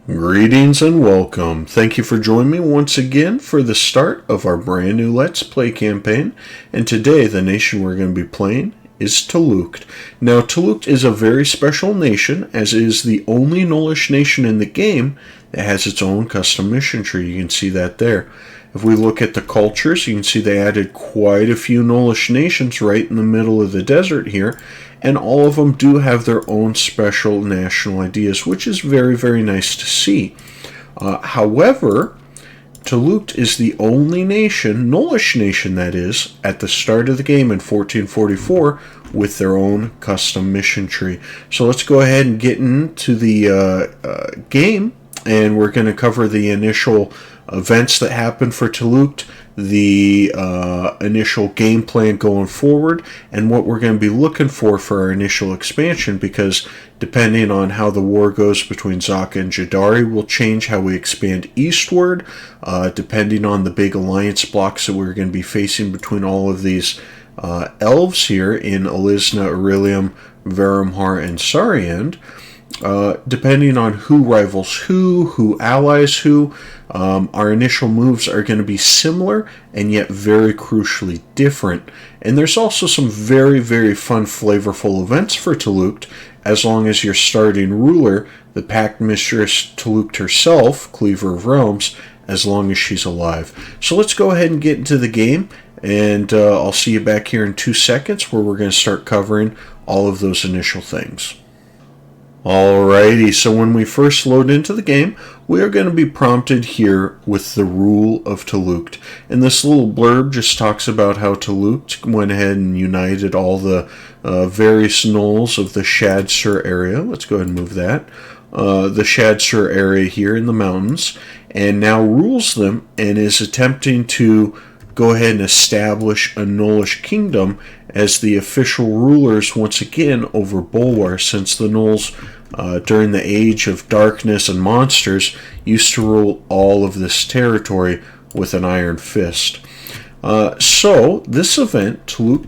Greetings and welcome. Thank you for joining me once again for the start of our brand new Let's Play campaign. And today the nation we're going to be playing is Tluukt. Now Tluukt is a very special nation, as it is the only Nullish nation in the game that has its own custom mission tree. You can see that there. If we look at the cultures, you can see they added quite a few Nullish nations right in the middle of the desert here, and all of them do have their own special national ideas, which is very, very nice to see. However, Tluukt is the only nation, Nullish nation that is, at the start of the game in 1444 with their own custom mission tree. So let's go ahead and get into the game, and we're going to cover the initial events that happened for Tluukt, the initial game plan going forward, and what we're going to be looking for our initial expansion, because depending on how the war goes between Zaka and Jadari will change how we expand eastward, depending on the big alliance blocks that we're going to be facing between all of these elves here in Elisna, Aurelium, Varamhar, and Sariand. Depending on who rivals who allies who, our initial moves are going to be similar and yet very crucially different. And there's also some very, very fun, flavorful events for Tluukt, as long as your starting ruler, the Pact Mistress Tluukt herself, Cleaver of Realms, as long as she's alive. So let's go ahead and get into the game, and I'll see you back here in 2 seconds where we're going to start covering all of those initial things. Alrighty, so when we first load into the game, we are going to be prompted here with the rule of Tluukt. And this little blurb just talks about how Tluukt went ahead and united all the various gnolls of the Shadsur area. Let's go ahead and move that. The Shadsur area here in the mountains, and now rules them and is attempting to go ahead and establish a Nullish kingdom as the official rulers once again over Bulwar, since the Gnolls during the Age of Darkness and Monsters used to rule all of this territory with an iron fist. So this event, the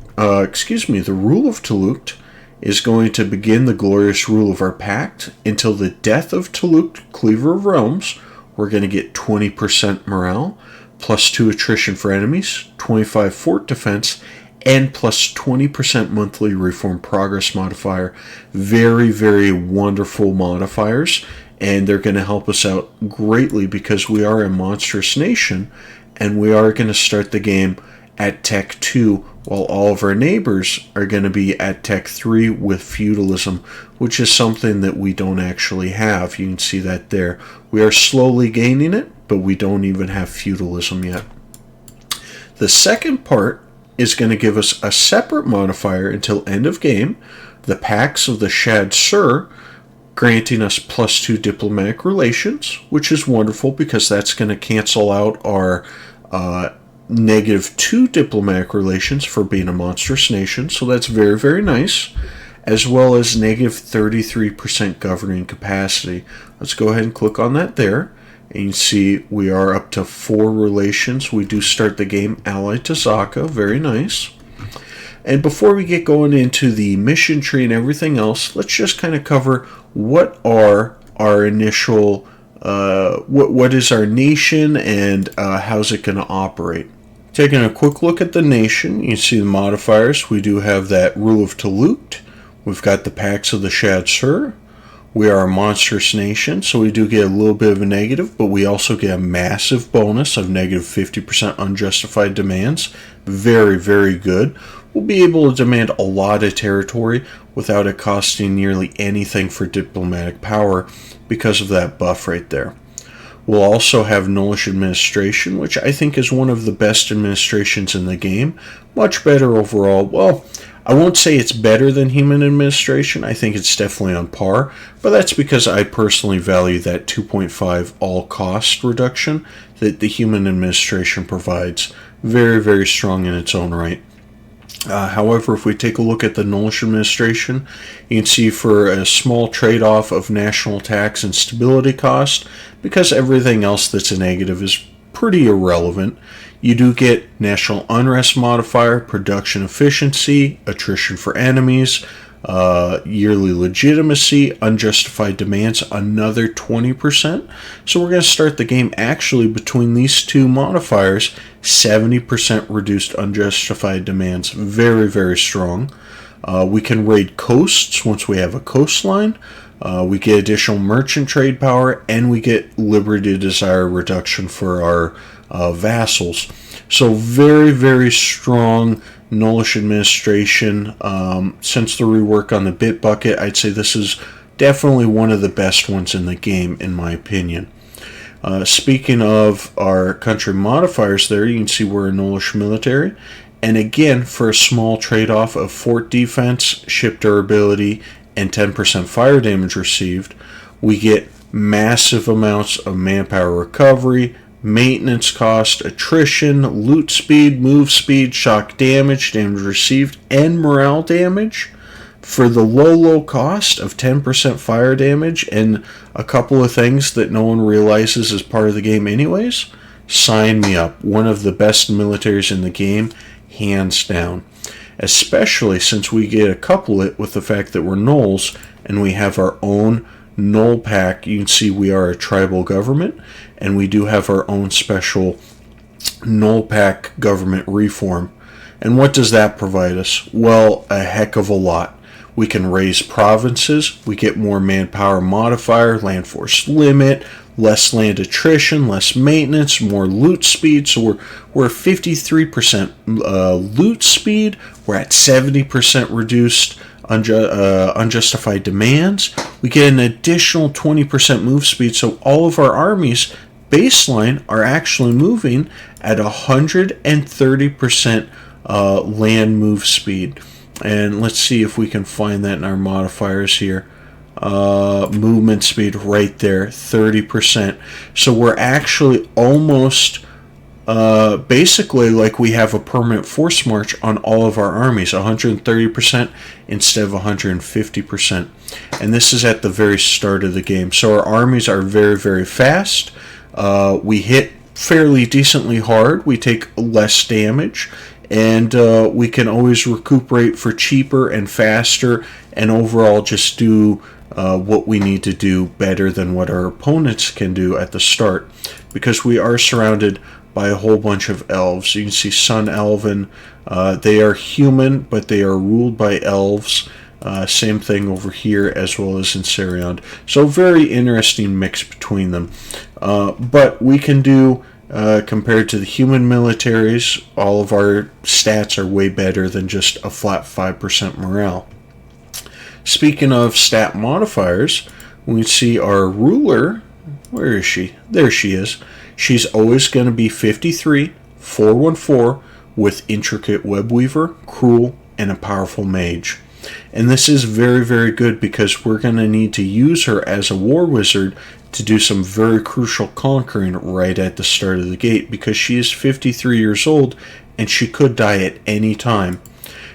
rule of Tluukt, is going to begin the glorious rule of our pact until the death of Tluukt, Cleaver of Realms. We're going to get 20% morale, plus 2 attrition for enemies, 25 fort defense, and plus 20% monthly reform progress modifier. Very, very wonderful modifiers, and they're going to help us out greatly because we are a monstrous nation, and we are going to start the game at Tech 2, while all of our neighbors are going to be at Tech 3 with feudalism, which is something that we don't actually have. You can see that there. We are slowly gaining it, but we don't even have feudalism yet. The second part is going to give us a separate modifier until end of game, the Pax of the Shadsur, granting us plus 2 diplomatic relations, which is wonderful because that's going to cancel out our -2 diplomatic relations for being a monstrous nation, so that's very, very nice, as well as -33% governing capacity. Let's go ahead and click on that there. And you can see we are up to 4 relations. We do start the game allied to Zaka. Very nice. And before we get going into the mission tree and everything else, let's just kind of cover what are our initial, what is our nation, and how's it going to operate. Taking a quick look at the nation, you see the modifiers. We do have that rule of Tluukt. We've got the Pax of the Shadsur. We are a monstrous nation, so we do get a little bit of a negative, but we also get a massive bonus of -50% unjustified demands. Very, very good. We'll be able to demand a lot of territory without it costing nearly anything for diplomatic power because of that buff right there. We'll also have Nullish administration, which I think is one of the best administrations in the game. Much better overall. Well, I won't say it's better than human administration. I think it's definitely on par, but that's because I personally value that 2.5 all-cost reduction that the human administration provides. Very, very strong in its own right. However, if we take a look at the Nullish administration, you can see for a small trade-off of national tax and stability cost, because everything else that's a negative is pretty irrelevant, you do get national unrest modifier, production efficiency, attrition for enemies, yearly legitimacy, unjustified demands, another 20%. So we're going to start the game actually between these two modifiers, 70% reduced unjustified demands. Very, very strong. We can raid coasts once we have a coastline. We get additional merchant trade power, and we get liberty to desire reduction for our vassals. So very, very strong Nullish administration. Since the rework on the BitBucket, I'd say this is definitely one of the best ones in the game, in my opinion. Speaking of our country modifiers there, you can see we're a Nullish military. And again, for a small trade-off of fort defense, ship durability, and 10% fire damage received, we get massive amounts of manpower recovery, maintenance cost, attrition, loot speed, move speed, shock damage, damage received, and morale damage for the low cost of 10% fire damage and a couple of things that no one realizes is part of the game anyways. Sign me up. One of the best militaries in the game, hands down. Especially since we get to couple it with the fact that we're Gnolls and we have our own Gnoll pack. You can see we are a tribal government, and we do have our own special Gnoll pack government reform. And what does that provide us? Well, a heck of a lot. We can raise provinces, we get more manpower modifier, land force limit, less land attrition, less maintenance, more loot speed. So we're 53% loot speed. We're at 70% reduced unjustified demands. We get an additional 20% move speed. So all of our armies baseline are actually moving at 130% land move speed. And let's see if we can find that in our modifiers here. Movement speed right there, 30%. So we're actually almost basically like we have a permanent force march on all of our armies, 130% instead of 150%. And this is at the very start of the game. So our armies are very, very fast. We hit fairly decently hard. We take less damage. And we can always recuperate for cheaper and faster, and overall just do what we need to do better than what our opponents can do at the start, because we are surrounded by a whole bunch of elves. You can see Sun Elven. They are human, but they are ruled by elves. Same thing over here as well as in Seriond. So very interesting mix between them. But we can do, compared to the human militaries, all of our stats are way better than just a flat 5% morale. Speaking of stat modifiers, we see our ruler. Where is she? There she is. She's always going to be 53, 414, with intricate webweaver, cruel, and a powerful mage. And this is very, very good because we're going to need to use her as a war wizard to do some very crucial conquering right at the start of the gate, because she is 53 years old and she could die at any time.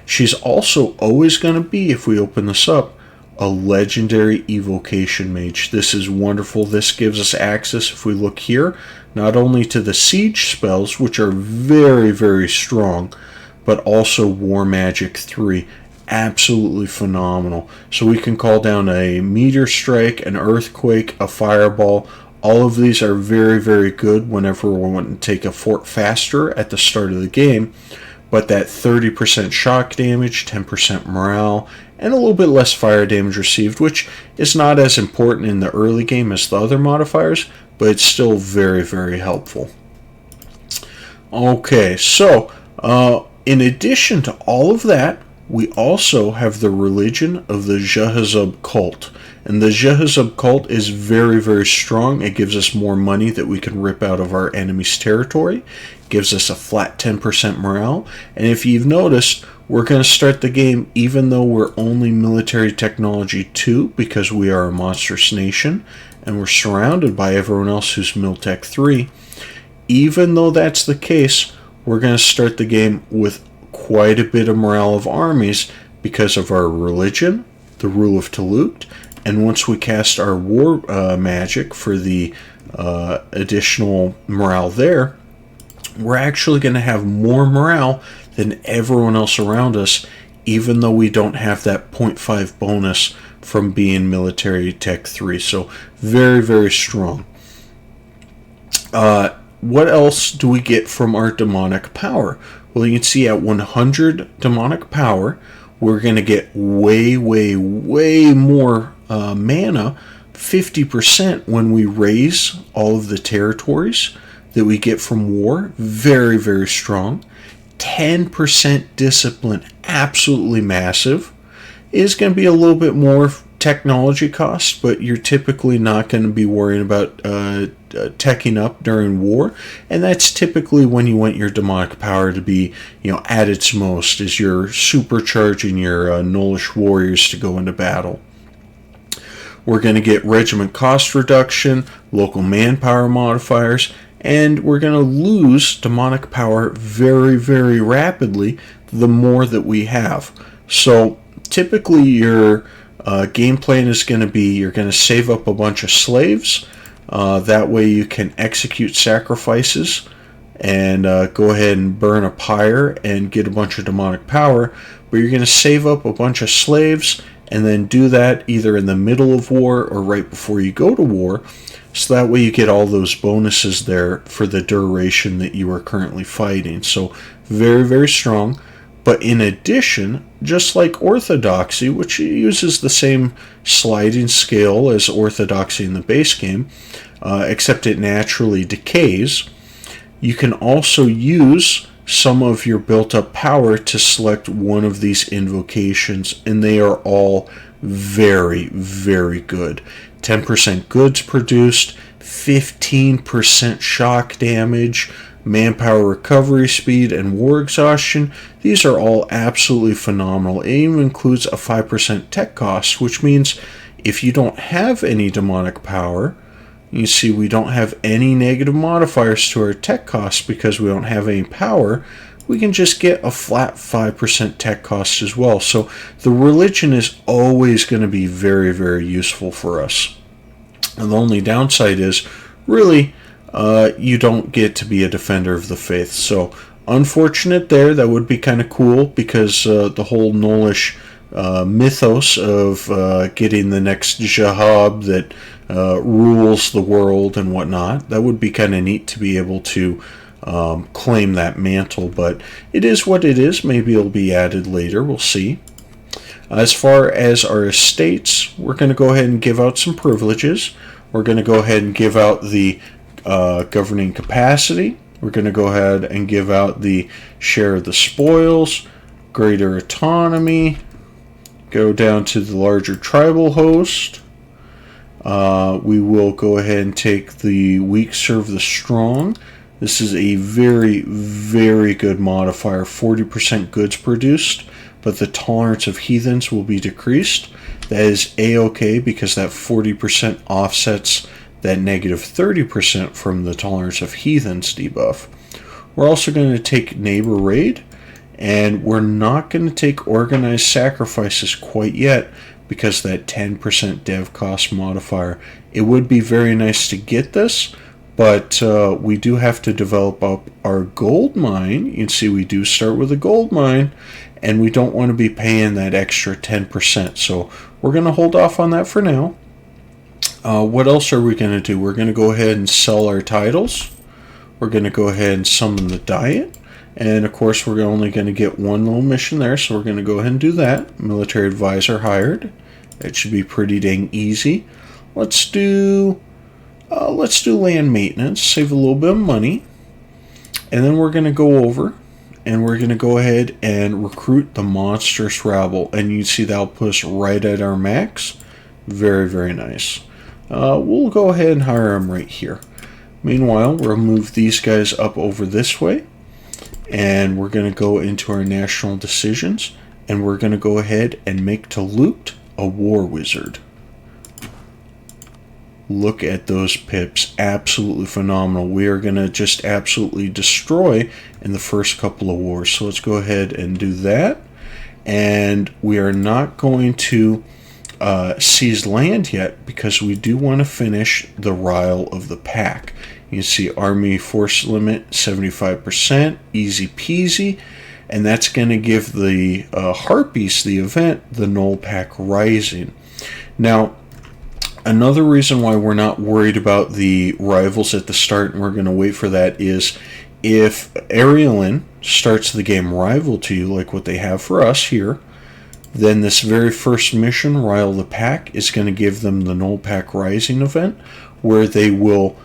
She's also always going to be, if we open this up, a legendary evocation mage. This is wonderful. This gives us access, if we look here, not only to the siege spells, which are very, very strong, but also War Magic 3. Absolutely phenomenal. So we can call down a meteor strike, an earthquake, a fireball. All of these are very, very good whenever we want to take a fort faster at the start of the game. But that 30% shock damage, 10% morale, and a little bit less fire damage received, which is not as important in the early game as the other modifiers, but it's still very, very helpful. Okay, so in addition to all of that, we also have the religion of the Jehazub cult. And the Jehazub cult is very, very strong. It gives us more money that we can rip out of our enemy's territory. It gives us a flat 10% morale. And if you've noticed, we're going to start the game even though we're only military technology 2, because we are a monstrous nation and we're surrounded by everyone else who's Miltech 3. Even though that's the case, we're going to start the game with quite a bit of morale of armies because of our religion, the rule of Tluukt, and once we cast our war magic for the additional morale there, we're actually going to have more morale than everyone else around us, even though we don't have that 0.5 bonus from being military tech 3. So very, very strong. What else do we get from our demonic power? Well, you can see at 100 demonic power, we're going to get way, way, way more mana, 50% when we raise all of the territories that we get from war. Very, very strong. 10% discipline, absolutely massive. It is going to be a little bit more technology cost, but you're typically not going to be worrying about teching up during war, and that's typically when you want your demonic power to be, at its most, as you're supercharging your Nullish warriors to go into battle. We're going to get regiment cost reduction, local manpower modifiers, and we're going to lose demonic power very, very rapidly the more that we have. So typically your game plan is going to be, you're going to save up a bunch of slaves. That way you can execute sacrifices and go ahead and burn a pyre and get a bunch of demonic power. But you're going to save up a bunch of slaves and then do that either in the middle of war or right before you go to war. So that way you get all those bonuses there for the duration that you are currently fighting. So very, very strong. But in addition, just like Orthodoxy, which uses the same sliding scale as Orthodoxy in the base game, except it naturally decays, you can also use some of your built-up power to select one of these invocations, and they are all very, very good. 10% goods produced, 15% shock damage, manpower recovery speed, and war exhaustion. These are all absolutely phenomenal. It even includes a 5% tech cost, which means if you don't have any demonic power, you see we don't have any negative modifiers to our tech cost because we don't have any power, we can just get a flat 5% tech cost as well. So the religion is always going to be very, very useful for us. And the only downside is really you don't get to be a defender of the faith. So unfortunate there. That would be kind of cool because the whole Nullish mythos of getting the next Jahab that rules the world and whatnot, that would be kind of neat to be able to claim that mantle, but it is what it is. Maybe it'll be added later. We'll see. As far as our estates, we're going to go ahead and give out some privileges. We're going to go ahead and give out the governing capacity. We're going to go ahead and give out the share of the spoils, greater autonomy, go down to the larger tribal host. We will go ahead and take the weak serve the strong. This is a very, very good modifier. 40% goods produced, but the tolerance of heathens will be decreased. That is A-OK because that 40% offsets that negative 30% from the tolerance of heathens debuff. We're also going to take neighbor raid, and we're not going to take organized sacrifices quite yet because that 10% dev cost modifier. It would be very nice to get this, but we do have to develop up our gold mine. You can see we do start with a gold mine, and we don't want to be paying that extra 10%. So we're going to hold off on that for now. What else are we going to do? We're going to go ahead and sell our titles. We're going to go ahead and summon the diet. And of course, we're only going to get one little mission there, so we're going to go ahead and do that. Military advisor hired. It should be pretty dang easy. Let's do land maintenance, save a little bit of money, and then we're going to go over and we're going to go ahead and recruit the monstrous rabble. And you can see that'll put us right at our max. Very, very nice. We'll go ahead and hire them right here. Meanwhile, we'll move these guys up over this way, and we're going to go into our national decisions, and we're going to go ahead and make Tluukt a war wizard. Look at those pips. Absolutely phenomenal. We are going to just absolutely destroy in the first couple of wars. So let's go ahead and do that. And we are not going to seize land yet because we do want to finish the Ryle of the Pack. You can see army force limit 75%, easy peasy. and that's going to give the Harpies, the event, the null pack rising. Now, another reason why we're not worried about the rivals at the start, and we're going to wait for that, is if Arielin starts the game rival to you, like what they have for us here, then this very first mission, Rile the Pack, is going to give them the Null Pack Rising event, where they will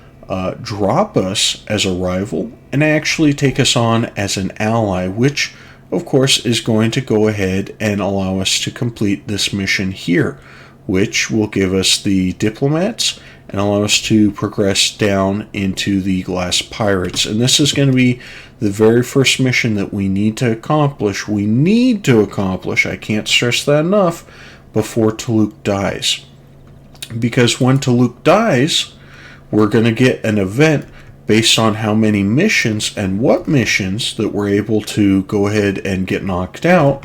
drop us as a rival and actually take us on as an ally, which, of course, is going to go ahead and allow us to complete this mission here, which will give us the Diplomats and allow us to progress down into the Glass Pirates. And this is going to be the very first mission that we need to accomplish. I can't stress that enough, before Tluukt dies. Because when Tluukt dies, we're going to get an event based on how many missions and what missions that we're able to go ahead and get knocked out.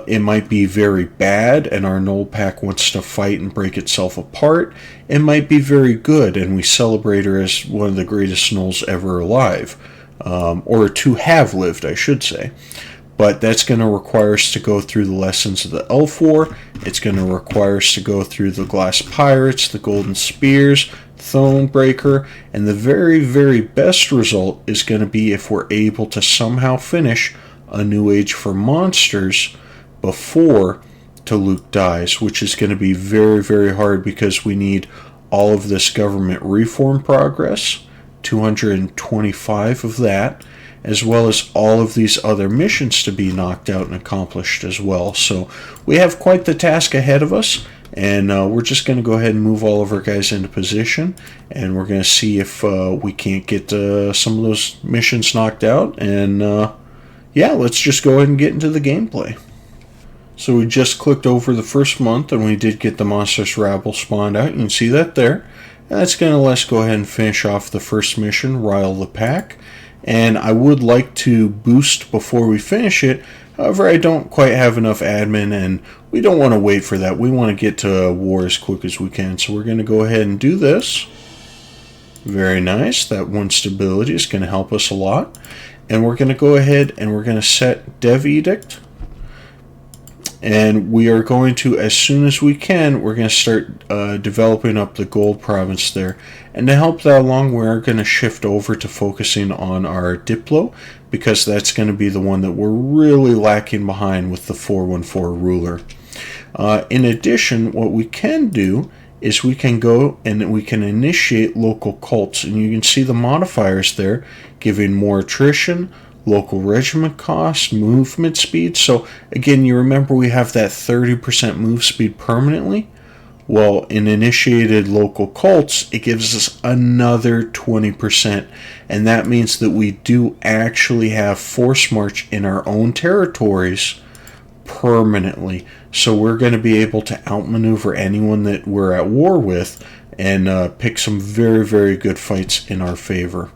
It might be very bad and our null pack wants to fight and break itself apart. It might be very good and we celebrate her as one of the greatest nulls ever alive. Or to have lived, I should say. But that's going to require us to go through the lessons of the L4. It's going to require us to go through the Glass Pirates, the Golden Spears, Thronebreaker, and the very, very best result is going to be if we're able to somehow finish a New Age for Monsters before Tluukt dies, which is going to be very, very hard because we need all of this government reform progress, 225 of that, as well as all of these other missions to be knocked out and accomplished as well. So we have quite the task ahead of us, and we're just going to go ahead and move all of our guys into position, and we're going to see if we can't get some of those missions knocked out. And yeah, let's just go ahead and get into the gameplay. So we just clicked over the first month, and we did get the Monstrous Rabble spawned out. You can see that there. And that's going to let us go ahead and finish off the first mission, Rile the Pack. And I would like to boost before we finish it. However, I don't quite have enough admin, and we don't want to wait for that. We want to get to war as quick as we can. So we're going to go ahead and do this. Very nice. That one stability is going to help us a lot. And we're going to go ahead and we're going to set Dev Edict. And we are going to, as soon as we can, we're going to start developing up the gold province there. And to help that along, we're going to shift over to focusing on our Diplo, because that's going to be the one that we're really lacking behind with the 414 ruler. In addition, what we can do is we can go and we can initiate local cults. And you can see the modifiers there, giving more attrition, local regiment cost, movement speed. So again, you remember we have that 30% move speed permanently. Well, in initiated local cults, it gives us another 20%. And that means that we do actually have force march in our own territories permanently. So we're going to be able to outmaneuver anyone that we're at war with and pick some very, very good fights in our favor.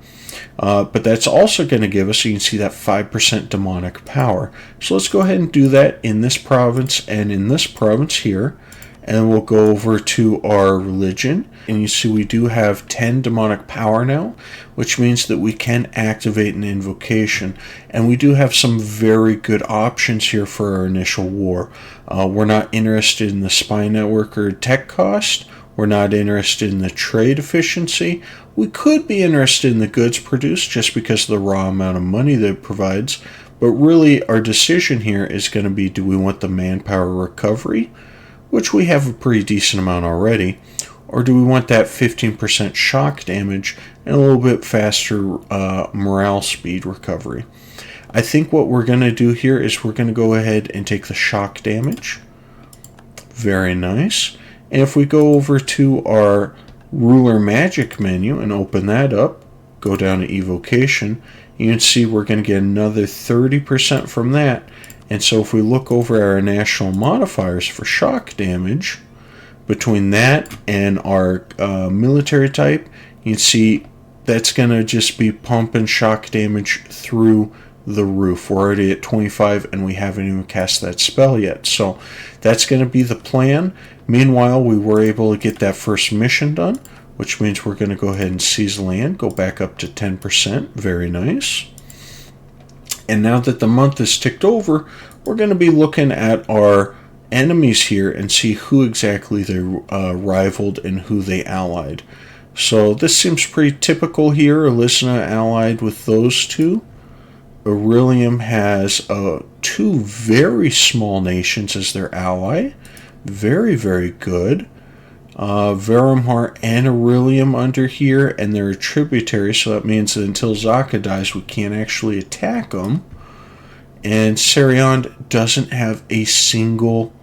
But that's also going to give us, you can see that 5% demonic power. So let's go ahead and do that in this province and in this province here. And we'll go over to our religion. And you see we do have 10 demonic power now, which means that we can activate an invocation. And we do have some very good options here for our initial war. We're not interested in the spy network or tech cost. We're not interested in the trade efficiency. We could be interested in the goods produced just because of the raw amount of money that it provides. But really, our decision here is going to be, do we want the manpower recovery, which we have a pretty decent amount already, or do we want that 15% shock damage and a little bit faster morale speed recovery? I think what we're going to do here is we're going to go ahead and take the shock damage. Very nice. And if we go over to our ruler magic menu and open that up, go down to evocation, you can see we're going to get another 30% from that. And so if we look over our national modifiers for shock damage, between that and our military type, you can see that's going to just be pumping shock damage through the roof. We're already at 25 and we haven't even cast that spell yet. So that's going to be the plan. Meanwhile, we were able to get that first mission done, which means we're going to go ahead and seize land, go back up to 10%. Very nice. And now that the month is ticked over, we're going to be looking at our enemies here and see who exactly they rivaled and who they allied. So this seems pretty typical here. Elisna allied with those two. Aurelium has two very small nations as their ally. Very, very good. Verumhar and Aurelium under here, and they're a tributary, so that means that until Zaka dies, we can't actually attack them. And Seriand doesn't have a single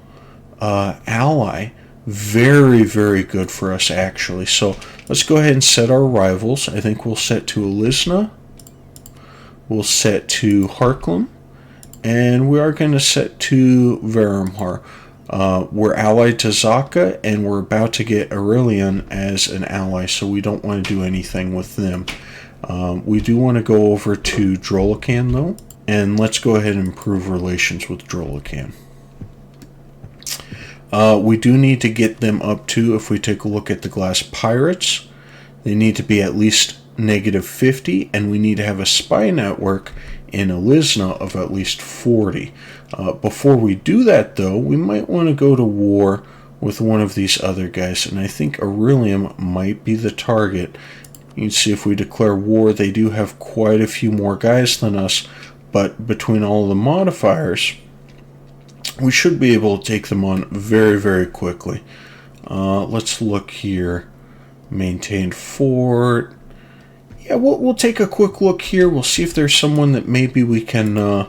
ally. Very, very good for us, actually. So let's go ahead and set our rivals. I think we'll set to Elisna. We'll set to Harklam. And we are going to set to Verumhar. We're allied to Zaka, and we're about to get Aurelian as an ally, so we don't want to do anything with them. We do want to go over to Drolican, though, and let's go ahead and improve relations with Drolican. We do need to get them up to, if we take a look at the Glass Pirates, they need to be at least -50, and we need to have a spy network in Elisna of at least 40. Before we do that, though, we might want to go to war with one of these other guys, and I think Aurelium might be the target. You can see if we declare war, they do have quite a few more guys than us, but between all the modifiers, we should be able to take them on very, very quickly. Let's look here. Maintained fort. Yeah, we'll take a quick look here. We'll see if there's someone that maybe we can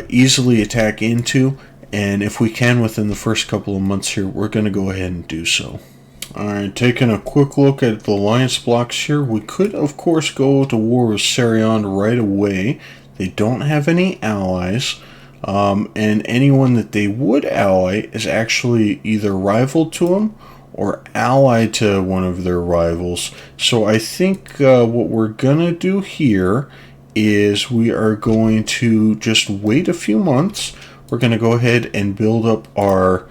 easily attack into. And if we can within the first couple of months here, we're going to go ahead and do so. Alright, taking a quick look at the alliance blocks here. We could, of course, go to war with Seriand right away. They don't have any allies. And anyone that they would ally is actually either rival to them or allied to one of their rivals. So I think what we're gonna do here is we are going to just wait a few months. We're gonna go ahead and build up our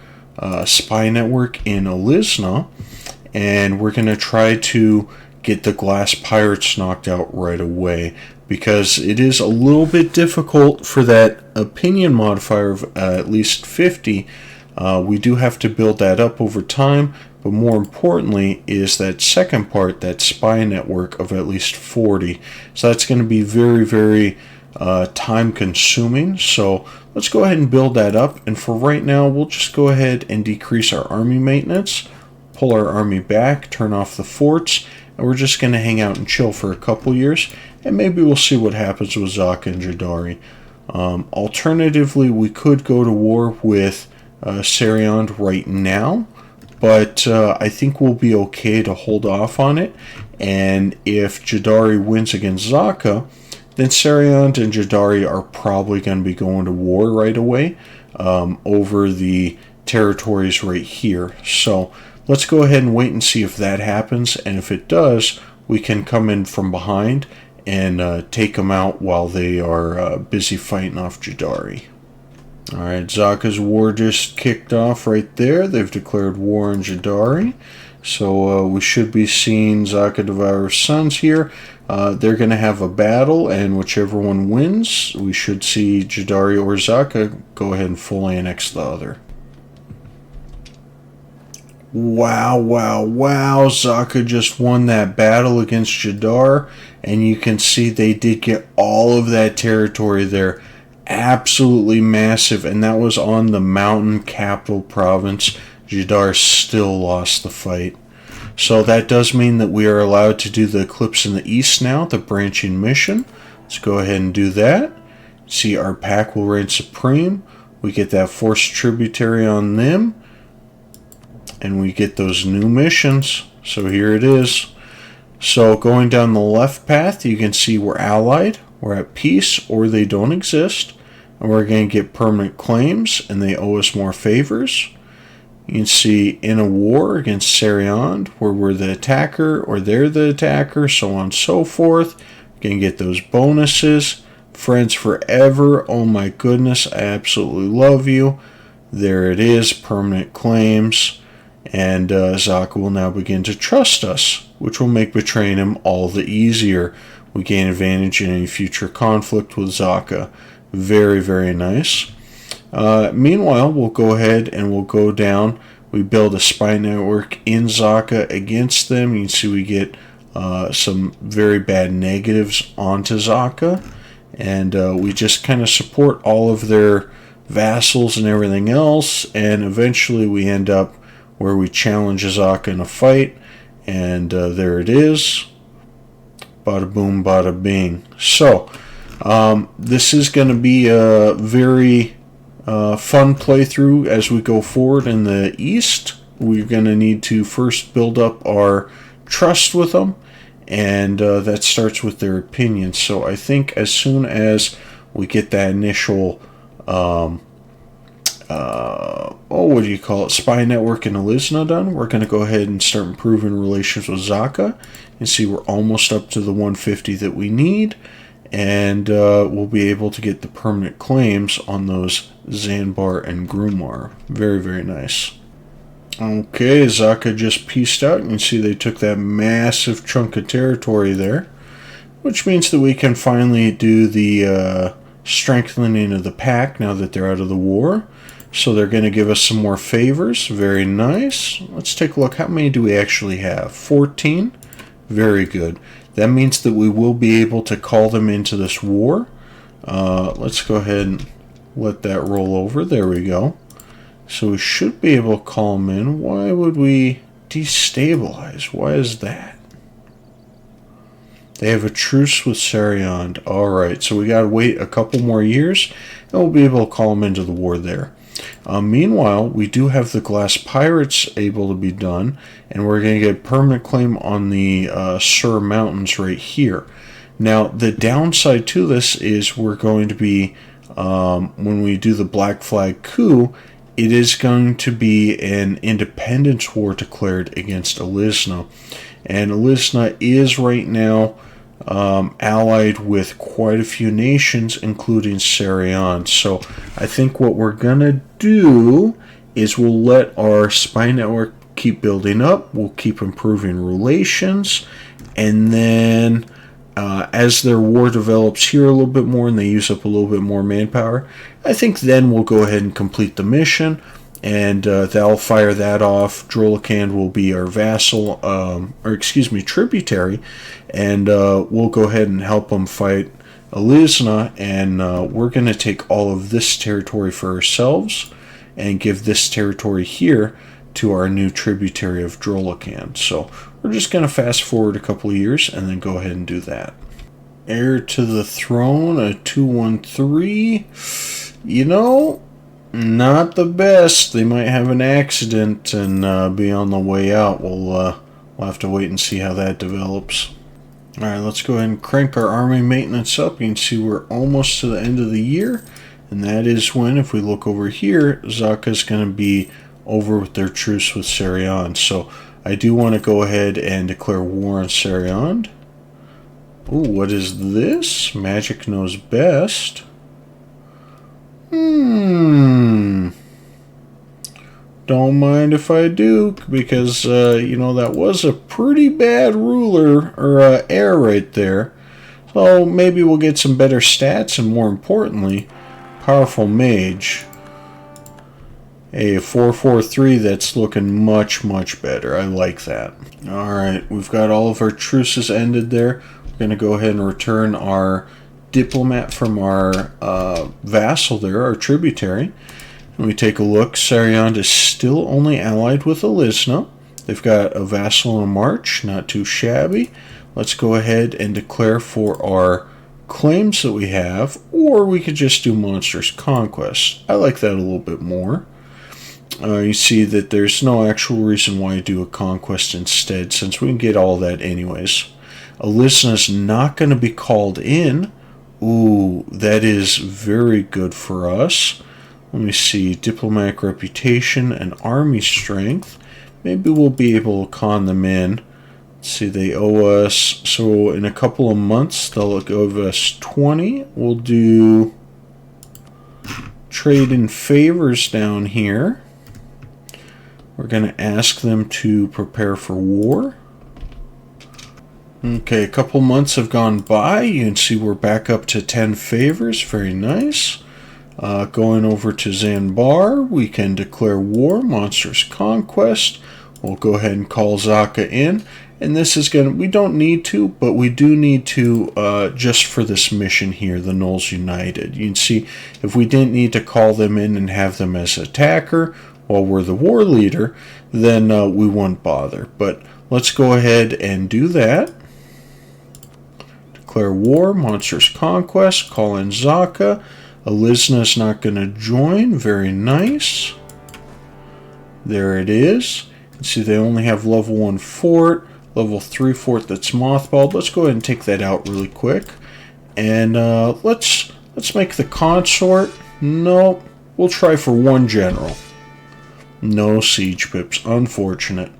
spy network in Elisna, and we're gonna try to get the Glass Pirates knocked out right away, because it is a little bit difficult for that opinion modifier of at least 50. We do have to build that up over time, but more importantly is that second part, that spy network of at least 40. So that's going to be very, very time consuming. So let's go ahead and build that up, and for right now we'll just go ahead and decrease our army maintenance, pull our army back, turn off the forts, and we're just going to hang out and chill for a couple years, and maybe we'll see what happens with Zaka and Jadari. Alternatively, we could go to war with Seriand right now, but I think we'll be okay to hold off on it. And if Jadari wins against Zaka, then Seriand and Jadari are probably going to be going to war right away over the territories right here. So let's go ahead and wait and see if that happens, and if it does, we can come in from behind and take them out while they are busy fighting off Jadari. Alright, Zaka's war just kicked off right there. They've declared war on Jadari. So we should be seeing Zaka Devourer's sons here. They're going to have a battle, and whichever one wins, we should see Jadari or Zaka go ahead and fully annex the other. Wow, wow, wow. Zaka just won that battle against Jadar, and you can see they did get all of that territory there. Absolutely massive, and that was on the mountain capital province. Jadar still lost the fight. So that does mean that we are allowed to do the Eclipse in the East now, the branching mission. Let's go ahead and do that. See, our pack will reign supreme. We get that forced tributary on them, and we get those new missions. So here it is. So going down the left path, you can see we're allied, we're at peace, or they don't exist, and we're going to get permanent claims, and they owe us more favors. You can see in a war against Seriand, where we're the attacker or they're the attacker, so on and so forth. We're going to get those bonuses. Friends forever, oh my goodness, I absolutely love you. There it is, permanent claims. And Zaka will now begin to trust us which will make betraying him all the easier. We gain advantage in any future conflict with Zaka. Very, very nice. Meanwhile, we'll go ahead and we'll go down. We build a spy network in Zaka against them. You can see we get some very bad negatives onto Zaka. And we just kind of support all of their vassals and everything else. And eventually we end up where we challenge Zaka in a fight. And there it is. Bada boom, bada bing. So, this is going to be a very fun playthrough as we go forward in the East. We're going to need to first build up our trust with them, and that starts with their opinions. So I think as soon as we get that initial, what do you call it, spy network in Alizna done, we're going to go ahead and start improving relations with Zaka, and see we're almost up to the 150 that we need. And we'll be able to get the permanent claims on those Zanbar and Grumar. Very, very nice. Okay, Zaka just pieced out. You can see they took that massive chunk of territory there, which means that we can finally do the strengthening of the pack now that they're out of the war. So they're going to give us some more favors. Very nice. Let's take a look. How many do we actually have? 14. Very good. That means that we will be able to call them into this war. Let's go ahead and let that roll over. There we go. So we should be able to call them in. Why would we destabilize? Why is that? They have a truce with Seriand. Alright, so we got to wait a couple more years, and we'll be able to call them into the war there. Meanwhile, we do have the Glass Pirates able to be done, and we're going to get a permanent claim on the Sur Mountains right here. Now, the downside to this is we're going to be, when we do the Black Flag coup, it is going to be an independence war declared against Alizna. And Alizna is right now allied with quite a few nations, including Seriand. So I think what we're going to do is we'll let our spy network keep building up. We'll keep improving relations. And then as their war develops here a little bit more and they use up a little bit more manpower, I think then we'll go ahead and complete the mission. And they'll fire that off. Drolakand will be our vassal, tributary, and we'll go ahead and help them fight Alizna, and we're going to take all of this territory for ourselves and give this territory here to our new tributary of Drolakand. So we're just going to fast forward a couple of years and then go ahead and do that. Heir to the throne, a 213. You know, not the best. They might have an accident and be on the way out. We'll have to wait and see how that develops. Alright, let's go ahead and crank our army maintenance up. You can see we're almost to the end of the year. And that is when, if we look over here, Zaka's going to be over with their truce with Seriand. So I do want to go ahead and declare war on Seriand. Ooh, what is this? Magic knows best. Don't mind if I do, because, that was a pretty bad ruler, or heir right there. So maybe we'll get some better stats, and more importantly, powerful mage. A 443 that's looking much, much better. I like that. Alright, we've got all of our truces ended there. We're going to go ahead and return our diplomat from our vassal there, our tributary. And we take a look. Seriand is still only allied with Alizna. They've got a vassal in a march, not too shabby. Let's go ahead and declare for our claims that we have, or we could just do monstrous conquest. I like that a little bit more. You see that there's no actual reason why I do a conquest instead, since we can get all that anyways. Alizna's not going to be called in. Ooh, that is very good for us. Let me see, diplomatic reputation and army strength. Maybe we'll be able to con them in. Let's see, they owe us, so in a couple of months they'll give us 20. We'll do trade in favors down here. We're going to ask them to prepare for war. Okay, a couple months have gone by. You can see we're back up to 10 favors. Very nice. Going over to Zanbar, we can declare war, monstrous conquest. We'll go ahead and call Zaka in. And this is going to, we don't need to, but we do need to just for this mission here, the Gnolls United. You can see if we didn't need to call them in and have them as attacker while we're the war leader, then we wouldn't bother. But let's go ahead and do that. Declare war, monstrous conquest, call in Zaka. Alizna's not going to join. Very nice. There it is. You see they only have level 1 fort, level 3 fort that's mothballed. Let's go ahead and take that out really quick. And let's make the consort. Nope. We'll try for 1 general. No siege pips. Unfortunate.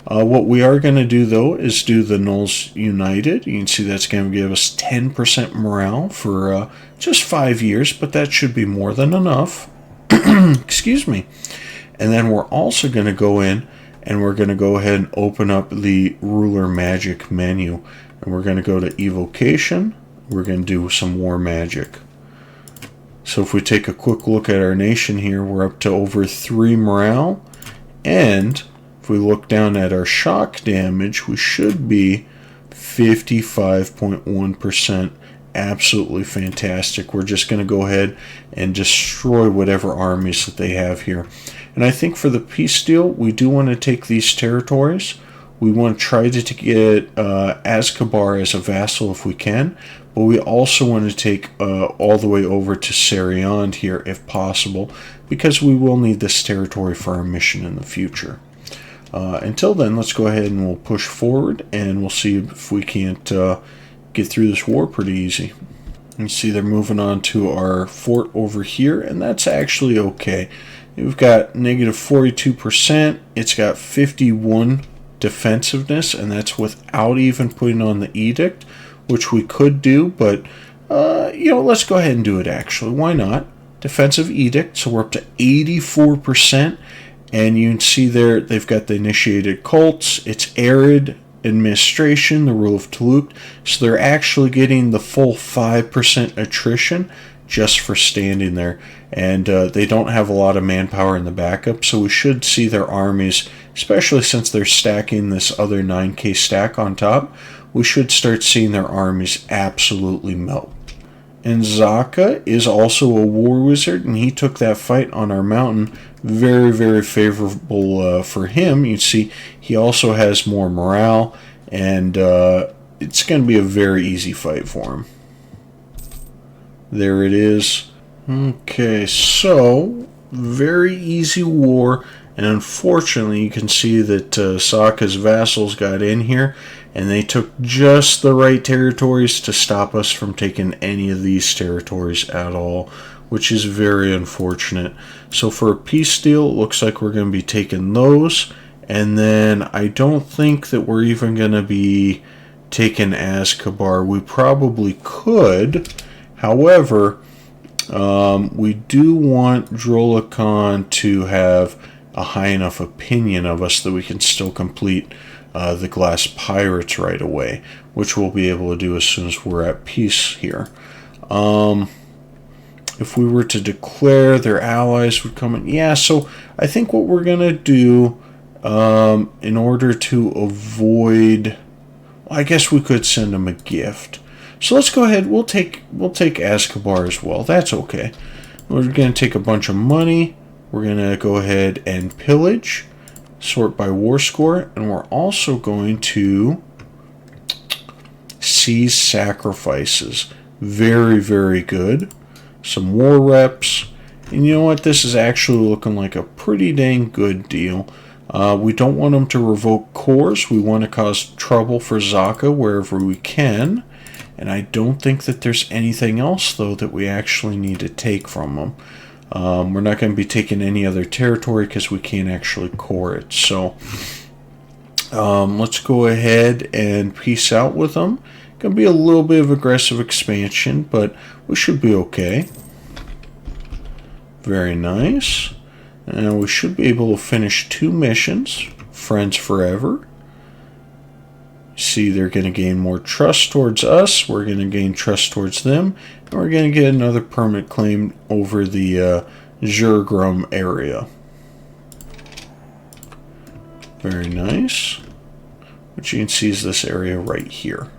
What we are going to do, though, is do the Gnolls United. You can see that's going to give us 10% morale for just 5 years, but that should be more than enough. Excuse me. And then we're also going to go in and we're going to go ahead and open up the Ruler Magic menu. And we're going to go to Evocation. We're going to do some War Magic. So if we take a quick look at our nation here, we're up to over 3 morale. And if we look down at our shock damage, we should be 55.1%. Absolutely fantastic. We're just going to go ahead and destroy whatever armies that they have here. And I think for the peace deal, we do want to take these territories. We want to try to get Azkabar as a vassal if we can. But we also want to take all the way over to Seriand here if possible, because we will need this territory for our mission in the future. Until then, let's go ahead and we'll push forward, and we'll see if we can't get through this war pretty easy. You see they're moving on to our fort over here, and that's actually okay. We've got negative 42%. It's got 51 defensiveness, and that's without even putting on the edict, which we could do, but let's go ahead and do it actually. Why not? Defensive edict, so we're up to 84%. And you can see there, they've got the initiated cults. It's arid administration, the rule of Tluukt. So they're actually getting the full 5% attrition just for standing there. And they don't have a lot of manpower in the backup. So we should see their armies, especially since they're stacking this other 9k stack on top, we should start seeing their armies absolutely melt. And Zaka is also a war wizard, and he took that fight on our mountain. Very, very favorable for him. You see, he also has more morale, and it's going to be a very easy fight for him. There it is. Okay, so very easy war, and unfortunately, you can see that Sokka's vassals got in here, and they took just the right territories to stop us from taking any of these territories at all, which is very unfortunate. So for a peace deal, it looks like we're going to be taking those, and then I don't think that we're even going to be taking Azkabar. We probably could, however, we do want Drolakan to have a high enough opinion of us that we can still complete the Glass Pirates right away, which we'll be able to do as soon as we're at peace here. If we were to declare, their allies would come in. Yeah, so I think what we're going to do in order to avoid... Well, I guess we could send them a gift. So let's go ahead. We'll take Azkabar as well. That's okay. We're going to take a bunch of money. We're going to go ahead and pillage. Sort by war score, and we're also going to seize sacrifices. Very, very good. Some war reps, and you know what? This is actually looking like a pretty dang good deal. We don't want them to revoke cores. We want to cause trouble for Zaka wherever we can, and I don't think that there's anything else though that we actually need to take from them. We're not going to be taking any other territory because we can't actually core it. So let's go ahead and peace out with them. Going to be a little bit of aggressive expansion, but we should be okay. Very nice. And we should be able to finish 2 missions. Friends forever. See, they're going to gain more trust towards us. We're going to gain trust towards them. And we're going to get another permanent claim over the Zergrum area. Very nice. What you can see is this area right here.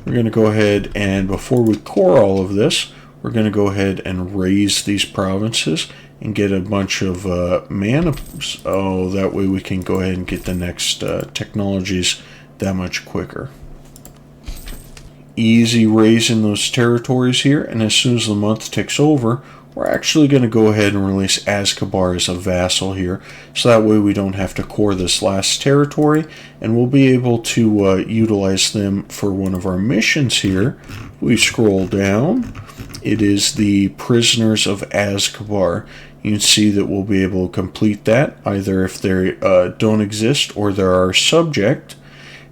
We're going to go ahead and, before we core all of this, we're going to go ahead and raise these provinces and get a bunch of mana. Oh, that way we can go ahead and get the next technologies that much quicker. Easy raising those territories here, and as soon as the month ticks over, we're actually going to go ahead and release Azkabar as a vassal here, so that way we don't have to core this last territory, and we'll be able to utilize them for one of our missions here. We scroll down. It is the Prisoners of Azkabar. You can see that we'll be able to complete that, either if they don't exist or they're our subject,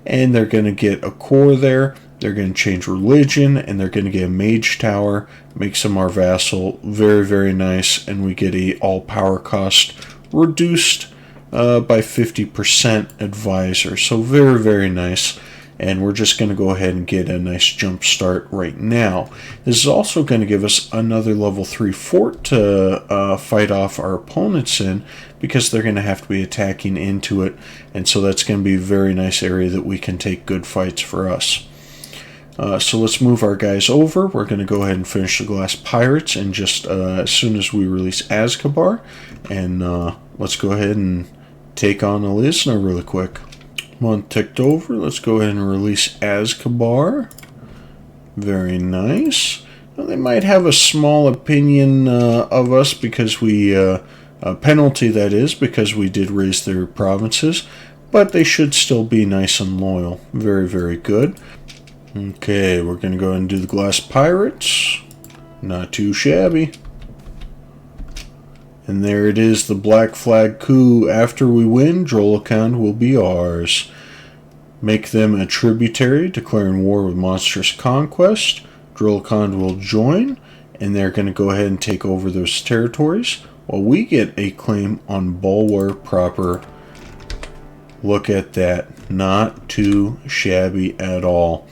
and they're going to get a core there. They're going to change religion, and they're going to get a mage tower, makes them our vassal. Very, very nice, and we get a all power cost reduced by 50% advisor. So very, very nice. And we're just going to go ahead and get a nice jump start right now. This is also going to give us another level 3 fort to fight off our opponents in, because they're going to have to be attacking into it. And so that's going to be a very nice area that we can take good fights for us. So let's move our guys over. We're going to go ahead and finish the Glass Pirates and just as soon as we release Azkabar. And let's go ahead and take on Alisna really quick. Month ticked over. Let's go ahead and release Azkabar. Very nice. Now, they might have a small opinion of us because we, a penalty that is, because we did raise their provinces, but they should still be nice and loyal. Very, very good. Okay, we're going to go ahead and do the Glass Pirates. Not too shabby. And there it is, the Black Flag coup. After we win, Drollakand will be ours. Make them a tributary, declaring war with Monstrous Conquest. Drollakand will join, and they're going to go ahead and take over those territories, while we get a claim on Bulwar proper. Look at that. Not too shabby at all.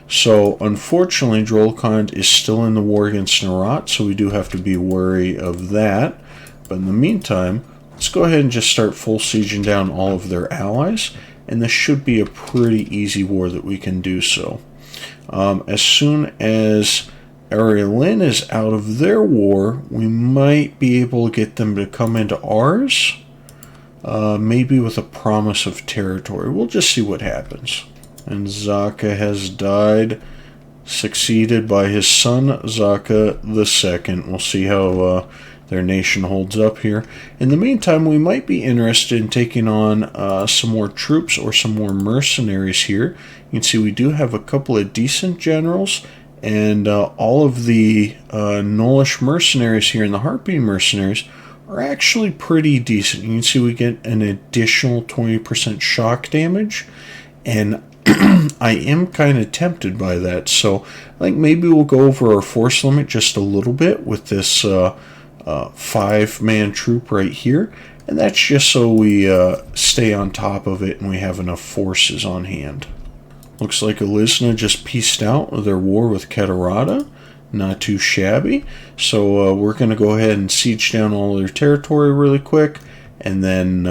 So, unfortunately, Drollakand is still in the war against Narat, so we do have to be wary of that. But in the meantime, let's go ahead and just start full sieging down all of their allies, and this should be a pretty easy war that we can do so. As soon as Arielin is out of their war, we might be able to get them to come into ours, maybe with a promise of territory. We'll just see what happens. And Zaka has died, succeeded by his son Zaka II. We'll see how their nation holds up here. In the meantime, we might be interested in taking on some more troops or some more mercenaries here. You can see we do have a couple of decent generals, and all of the Nullish mercenaries here and the Harpy mercenaries are actually pretty decent. You can see we get an additional 20% shock damage, and I am kind of tempted by that. So I think maybe we'll go over our force limit just a little bit with this 5-man troop right here, and that's just so we stay on top of it and we have enough forces on hand. Looks like Alisna just pieced out of their war with Catarata. Not too shabby. So we're going to go ahead and siege down all their territory really quick, and then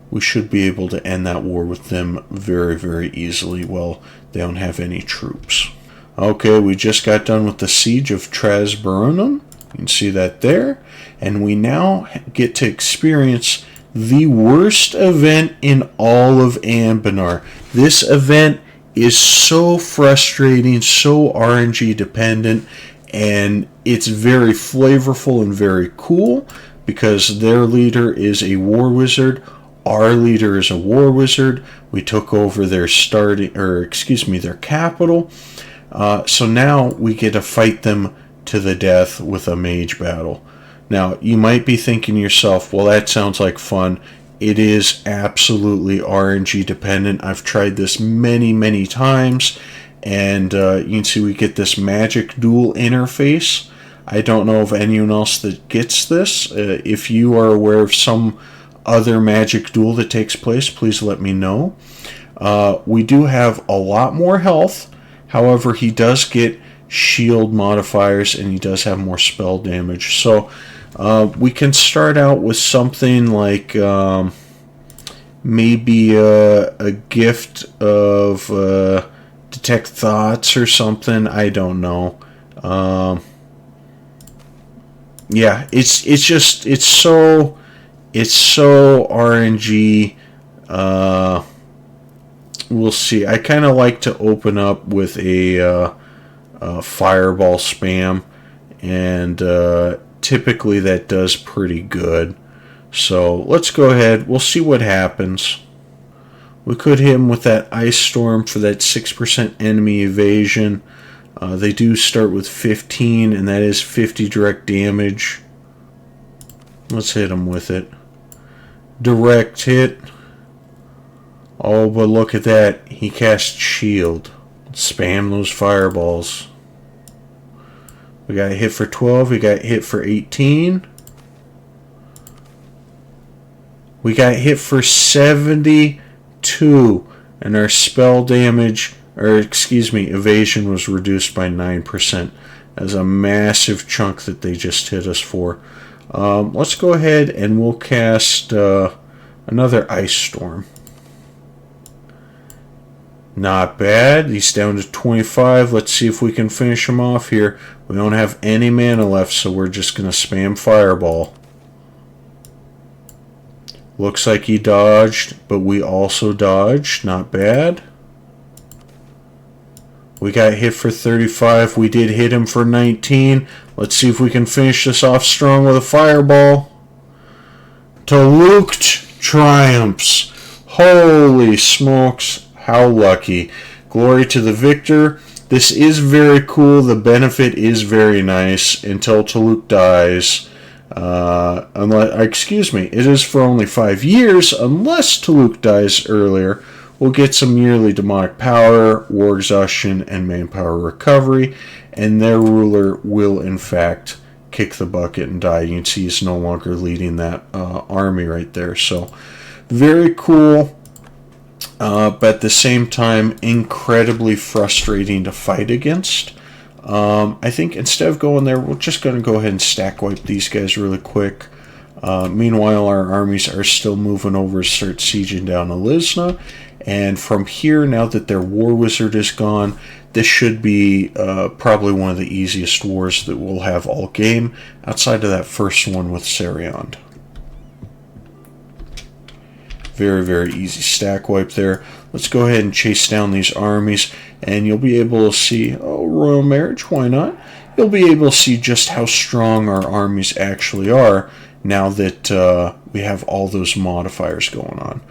we should be able to end that war with them very, very easily. Well, they don't have any troops. Okay, we just got done with the siege of Trasbarunum. You can see that there. And we now get to experience the worst event in all of Anbennar. This event is so frustrating, so RNG dependent, and it's very flavorful and very cool because their leader is a war wizard. Our leader is a war wizard. We took over their their capital. So now we get to fight them to the death with a mage battle. Now, you might be thinking to yourself, well, that sounds like fun. It is absolutely RNG dependent. I've tried this many, many times, and you can see we get this magic duel interface. I don't know of anyone else that gets this. If you are aware of some other magic duel that takes place, please let me know. We do have a lot more health. However, he does get shield modifiers and he does have more spell damage. So we can start out with something like maybe a gift of detect thoughts or something. I don't know. Yeah, it's so RNG. We'll see. I kind of like to open up with a fireball spam, and typically that does pretty good. So let's go ahead. We'll see what happens. We could hit him with that ice storm for that 6% enemy evasion. They do start with 15, and that is 50 direct damage. Let's hit him with it. Direct hit. Oh, but look at that. He cast shield. Spam those fireballs. We got hit for 12. We got hit for 18. We got hit for 72. And our spell damage, or excuse me, evasion was reduced by 9%. That's a massive chunk that they just hit us for. Let's go ahead and we'll cast another ice storm. Not bad. He's down to 25. Let's see if we can finish him off here. We don't have any mana left, so we're just going to spam fireball. Looks like he dodged, but we also dodged. Not bad. We got hit for 35. We did hit him for 19. Let's see if we can finish this off strong with a fireball. Tluukt triumphs. Holy smokes. How lucky. Glory to the victor. This is very cool. The benefit is very nice until Tluukt dies. It is for only 5 years unless Tluukt dies earlier. We'll get some yearly demonic power, war exhaustion, and manpower recovery, and their ruler will in fact kick the bucket and die. You can see he's no longer leading that army right there. So very cool. But at the same time, incredibly frustrating to fight against. I think instead of going there, we're just going to go ahead and stack wipe these guys really quick. Meanwhile, our armies are still moving over to start sieging down Alisna. And from here, now that their war wizard is gone, this should be probably one of the easiest wars that we'll have all game, outside of that first one with Seriond. Very, very easy stack wipe there. Let's go ahead and chase down these armies, and you'll be able to see, oh, royal marriage, why not? You'll be able to see just how strong our armies actually are now that we have all those modifiers going on.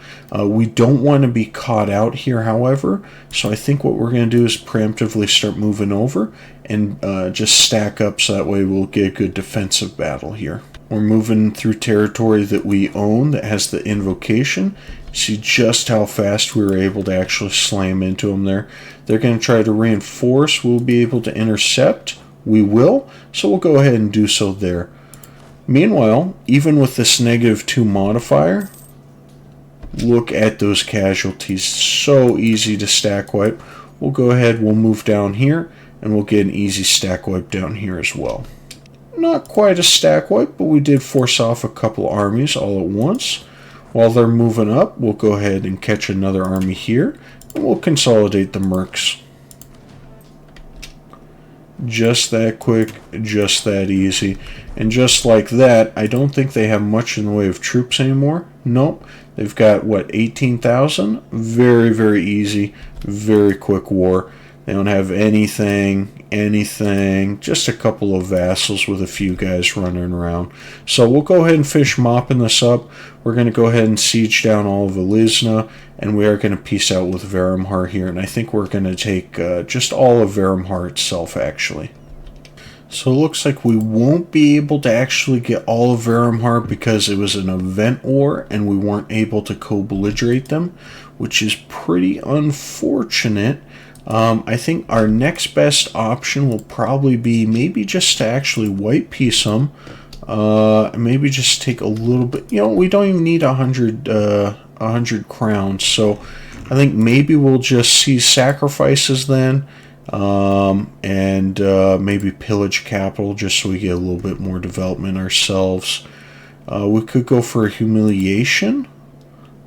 We don't want to be caught out here, however, so I think what we're going to do is preemptively start moving over and just stack up so that way we'll get a good defensive battle here. We're moving through territory that we own that has the invocation. See just how fast we were able to actually slam into them there. They're going to try to reinforce. We'll be able to intercept. We will. So we'll go ahead and do so there. Meanwhile, even with this -2 modifier, look at those casualties. So easy to stack wipe. We'll go ahead, we'll move down here, and we'll get an easy stack wipe down here as well. Not quite a stack wipe, but we did force off a couple armies all at once. While they're moving up, we'll go ahead and catch another army here, and we'll consolidate the mercs. Just that quick, just that easy. And just like that, I don't think they have much in the way of troops anymore. Nope. They've got, what, 18,000? Very, very easy, very quick war. They don't have anything, just a couple of vassals with a few guys running around. So we'll go ahead and finish mopping this up. We're going to go ahead and siege down all of Alisna, and we are going to peace out with Varimhar here. And I think we're going to take just all of Varimhar itself, actually. So it looks like we won't be able to actually get all of Varimhar because it was an event war, and we weren't able to co-belligerate them, which is pretty unfortunate. I think our next best option will probably be maybe just to actually white piece them. Maybe just take a little bit. You know, we don't even need 100 crowns. So I think maybe we'll just see sacrifices then, and maybe pillage capital just so we get a little bit more development ourselves. We could go for a humiliation.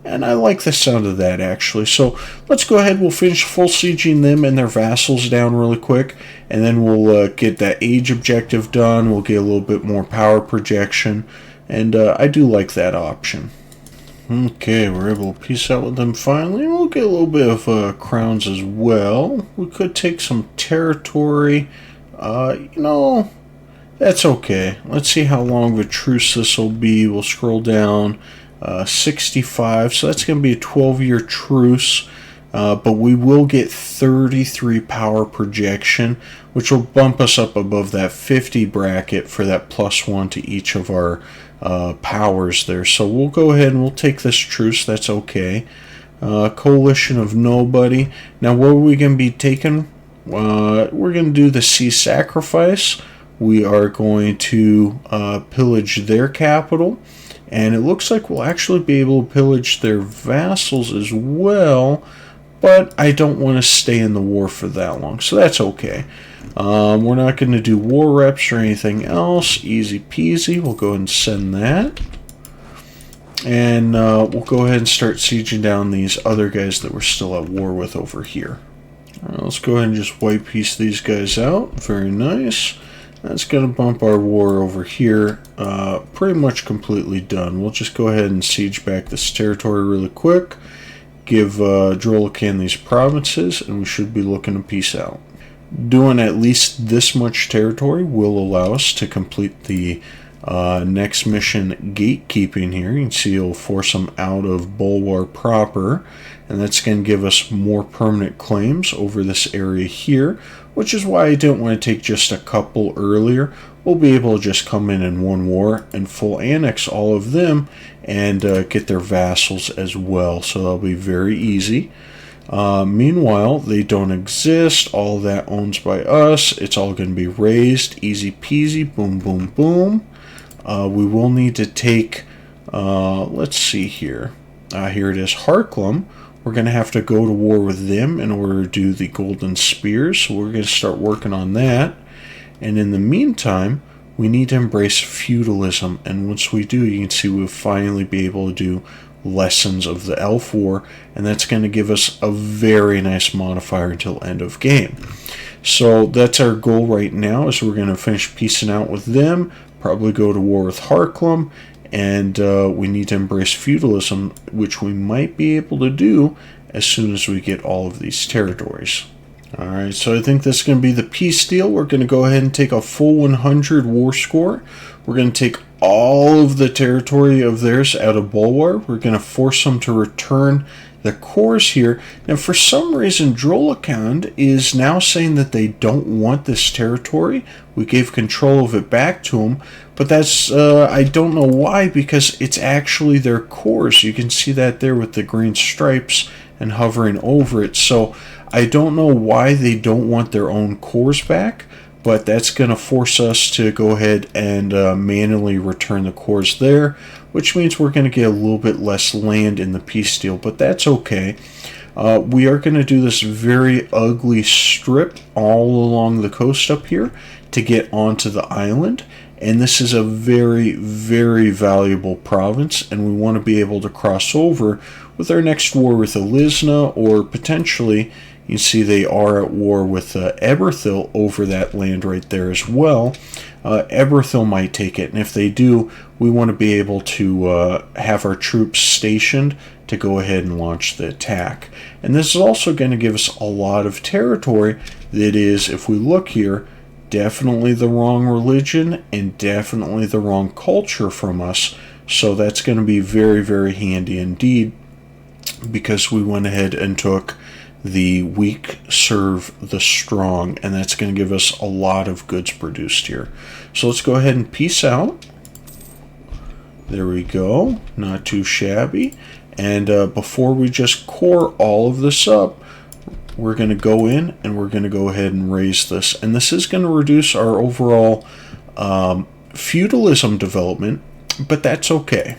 And I like the sound of that, actually. So let's go ahead. We'll finish full sieging them and their vassals down really quick. And then we'll get that age objective done. We'll get a little bit more power projection. And I do like that option. Okay, we're able to peace out with them finally. We'll get a little bit of crowns as well. We could take some territory. You know, that's okay. Let's see how long of a truce this will be. We'll scroll down. 65, so that's going to be a 12-year truce, but we will get 33 power projection, which will bump us up above that 50 bracket for that +1 to each of our powers there. So we'll go ahead and we'll take this truce. That's okay. Coalition of nobody. Now what are we going to be taking? We're going to do the sea sacrifice. We are going to pillage their capital. And it looks like we'll actually be able to pillage their vassals as well, but I don't want to stay in the war for that long, so that's okay. We're not going to do war reps or anything else. Easy peasy. We'll go ahead and send that. And we'll go ahead and start sieging down these other guys that we're still at war with over here. All right, let's go ahead and just white piece these guys out. Very nice. That's going to bump our war over here pretty much completely done. We'll just go ahead and siege back this territory really quick, give Drolican these provinces, and we should be looking to peace out. Doing at least this much territory will allow us to complete the next mission, gatekeeping here. You can see it'll force them out of Bulwar proper, and that's going to give us more permanent claims over this area here, which is why I didn't want to take just a couple earlier. We'll be able to just come in one war and full annex all of them and get their vassals as well, so that'll be very easy. Meanwhile, they don't exist. All that owns by us. It's all going to be raised. Easy peasy. Boom, boom, boom. We will need to take, let's see here. Here it is, Harklem. We're going to have to go to war with them in order to do the Golden Spears. So we're going to start working on that. And in the meantime, we need to embrace feudalism. And once we do, you can see we'll finally be able to do lessons of the Elf War. And that's going to give us a very nice modifier until end of game. So that's our goal right now, is we're going to finish peacing out with them. Probably go to war with Harklem. And we need to embrace feudalism, which we might be able to do as soon as we get all of these territories. Alright, so I think this is going to be the peace deal. We're going to go ahead and take a full 100 war score. We're going to take all of the territory of theirs out of Bulwar. We're going to force them to return the cores here. Now, for some reason, Drolican is now saying that they don't want this territory. We gave control of it back to them, but that's, I don't know why, because it's actually their cores. You can see that there with the green stripes and hovering over it. So I don't know why they don't want their own cores back, but that's going to force us to go ahead and manually return the cores there, which means we're going to get a little bit less land in the peace deal, but that's okay. We are going to do this very ugly strip all along the coast up here to get onto the island, and this is a very, very valuable province, and we want to be able to cross over with our next war with Elisna, or potentially, you see they are at war with Eberthil over that land right there as well. Eberthil might take it, and if they do, we want to be able to have our troops stationed to go ahead and launch the attack. And this is also going to give us a lot of territory that is, if we look here, definitely the wrong religion and definitely the wrong culture from us. So that's going to be very, very handy indeed, because we went ahead and took the weak serve the strong, and that's going to give us a lot of goods produced here. So let's go ahead and peace out. There we go, not too shabby. And before we just core all of this up, we're going to go in and we're going to go ahead and raise this, and this is going to reduce our overall feudalism development, but that's okay.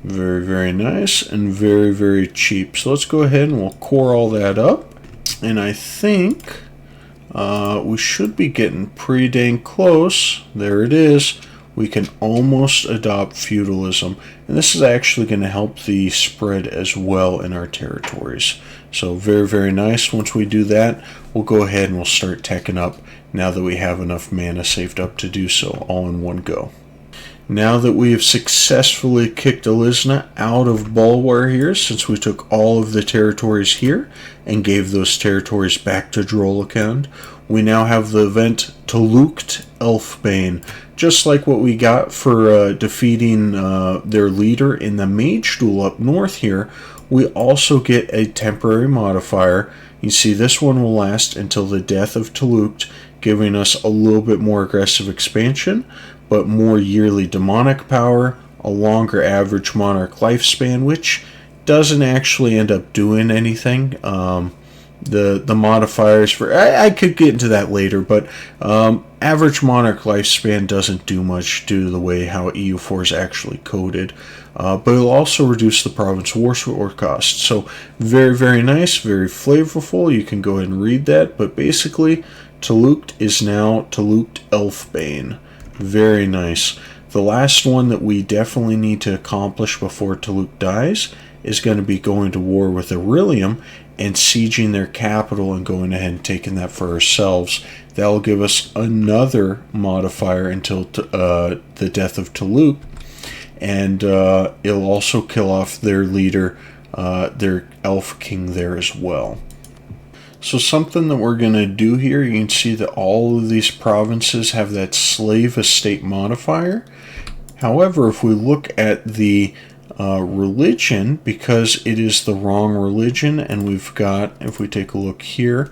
Very, very nice and very, very cheap. So let's go ahead and we'll core all that up. And I think we should be getting pretty dang close. There it is. We can almost adopt feudalism. And this is actually going to help the spread as well in our territories. So very, very nice. Once we do that, we'll go ahead and we'll start teching up now that we have enough mana saved up to do so all in one go. Now that we have successfully kicked Alisna out of Bulwar here, since we took all of the territories here and gave those territories back to Drollakand, we now have the event Tluukt Elfbane. Just like what we got for defeating their leader in the mage duel up north here, we also get a temporary modifier. You see this one will last until the death of Tluukt, giving us a little bit more aggressive expansion, but more yearly demonic power, a longer average monarch lifespan, which doesn't actually end up doing anything. The modifiers for I could get into that later, but average monarch lifespan doesn't do much due to the way how EU4 is actually coded. But it'll also reduce the province war cost. So very, very nice, very flavorful. You can go ahead and read that. But basically, Tluukt is now Tluukt Elfbane. Very nice. The last one that we definitely need to accomplish before Tluukt dies is going to be going to war with Aurelium and sieging their capital and going ahead and taking that for ourselves. That'll give us another modifier until the death of Tluukt, and it'll also kill off their leader, their elf king there as well. So something that we're going to do here, you can see that all of these provinces have that slave estate modifier. However, if we look at the religion, because it is the wrong religion, and we've got, if we take a look here,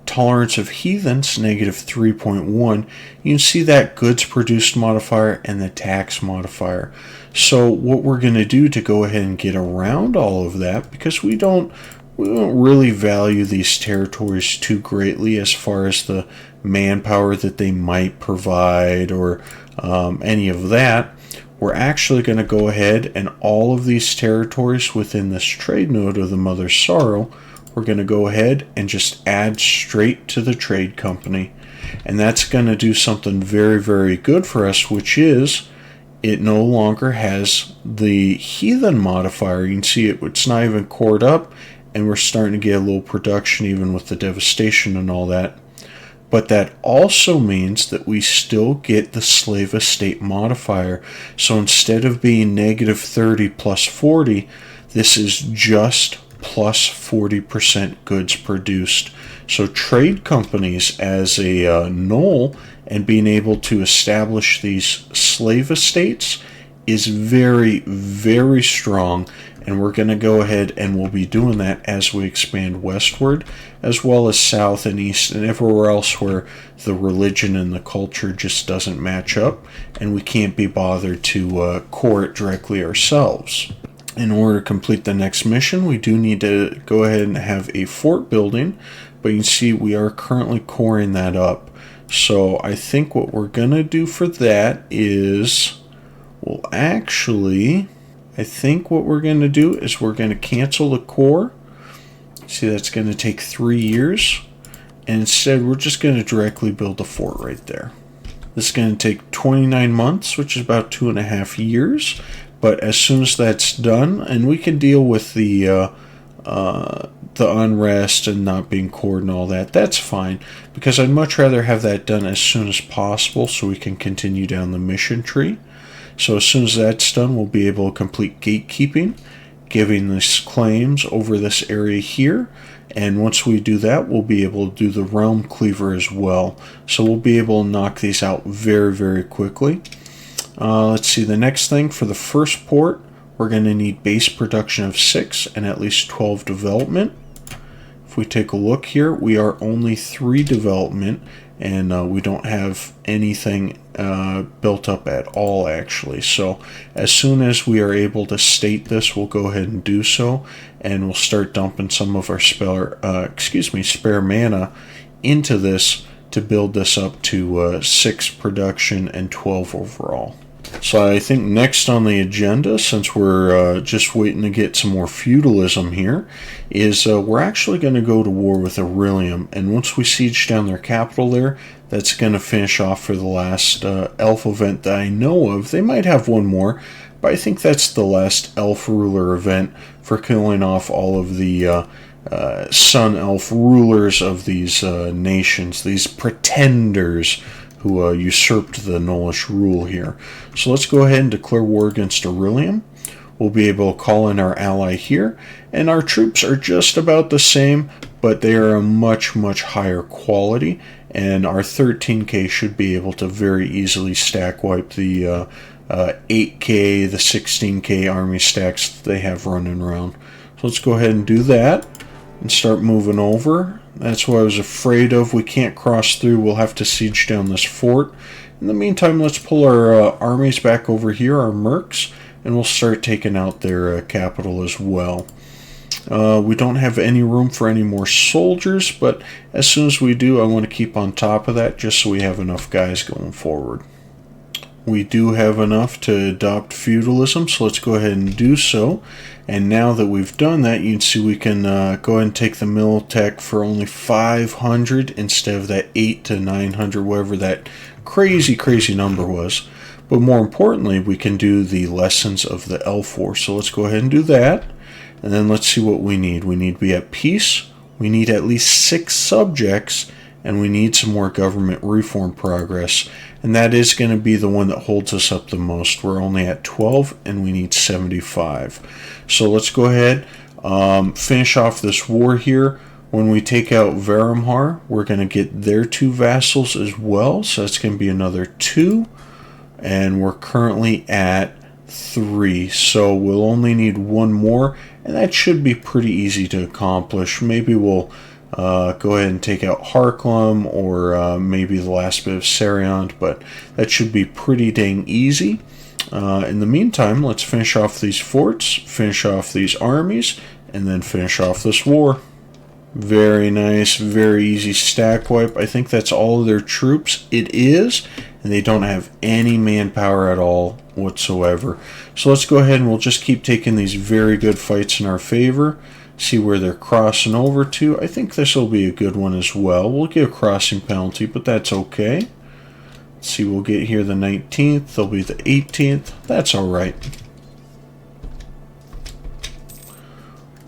tolerance of heathens, negative 3.1, you can see that goods produced modifier and the tax modifier. So what we're going to do to go ahead and get around all of that, because we don't really value these territories too greatly as far as the manpower that they might provide or any of that, we're actually going to go ahead and all of these territories within this trade node of the Mother's Sorrow, we're going to go ahead and just add straight to the trade company. And that's going to do something very, very good for us, which is it no longer has the heathen modifier. You can see it's not even cored up, and we're starting to get a little production even with the devastation and all that. But that also means that we still get the slave estate modifier. So instead of being negative 30 plus 40, this is just plus 40% goods produced. So trade companies as a null and being able to establish these slave estates is very, very strong. And we're going to go ahead and we'll be doing that as we expand westward, as well as south and east and everywhere else where the religion and the culture just doesn't match up and we can't be bothered to core it directly ourselves. In order to complete the next mission, we do need to go ahead and have a fort building, but you can see we are currently coring that up. So I think what we're going to do for that is we'll actually... I think what we're going to do is we're going to cancel the core. See, that's going to take 3 years. And instead, we're just going to directly build a fort right there. This is going to take 29 months, which is about 2.5 years. But as soon as that's done, and we can deal with the unrest and not being cored and all that, that's fine. Because I'd much rather have that done as soon as possible so we can continue down the mission tree. So as soon as that's done, we'll be able to complete gatekeeping, giving these claims over this area here. And once we do that, we'll be able to do the realm cleaver as well. So we'll be able to knock these out very, very quickly. Let's see, the next thing for the first port, we're going to need base production of 6 and at least 12 development. If we take a look here, we are only 3 development, and we don't have anything built up at all, actually. So as soon as we are able to state this, we'll go ahead and do so, and we'll start dumping some of our spare mana into this to build this up to 6 production and 12 overall. So I think next on the agenda, since we're just waiting to get some more feudalism here, is we're actually going to go to war with Aurelium, and once we siege down their capital there, that's going to finish off for the last elf event that I know of. They might have one more, but I think that's the last elf ruler event for killing off all of the sun elf rulers of these nations, these pretenders who usurped the Nullish rule here. So let's go ahead and declare war against Aurelium. We'll be able to call in our ally here, and our troops are just about the same, but they are a much, much higher quality, and our 13k should be able to very easily stack wipe the 8k, the 16k army stacks that they have running around. So let's go ahead and do that and start moving over. That's what I was afraid of. We can't cross through. We'll have to siege down this fort. In the meantime, let's pull our armies back over here, our mercs, and we'll start taking out their capital as well. We don't have any room for any more soldiers, but as soon as we do, I want to keep on top of that just so we have enough guys going forward. We do have enough to adopt feudalism, so let's go ahead and do so. And now that we've done that, you can see we can go ahead and take the Militech for only 500 instead of that 8 to 900, whatever that crazy number was. But more importantly, we can do the lessons of the Elf War. So let's go ahead and do that. And then let's see what we need. We need to be at peace. We need at least 6 subjects. And we need some more government reform progress. And that is going to be the one that holds us up the most. We're only at 12 and we need 75. So let's go ahead, finish off this war here. When we take out Varamhar, we're going to get their 2 vassals as well. So that's going to be another 2. And we're currently at 3. So we'll only need 1 more. And that should be pretty easy to accomplish. Maybe we'll go ahead and take out Harklum or maybe the last bit of Seriant, but that should be pretty dang easy. In the meantime, let's finish off these forts, finish off these armies, and then finish off this war. Very nice, very easy stack wipe. I think that's all of their troops. It is, and they don't have any manpower at all whatsoever. So let's go ahead and we'll just keep taking these very good fights in our favor. See where they're crossing over to. I think this will be a good one as well. We'll get a crossing penalty, but that's okay. Let's see, we'll get here the 19th. They'll be the 18th. That's alright.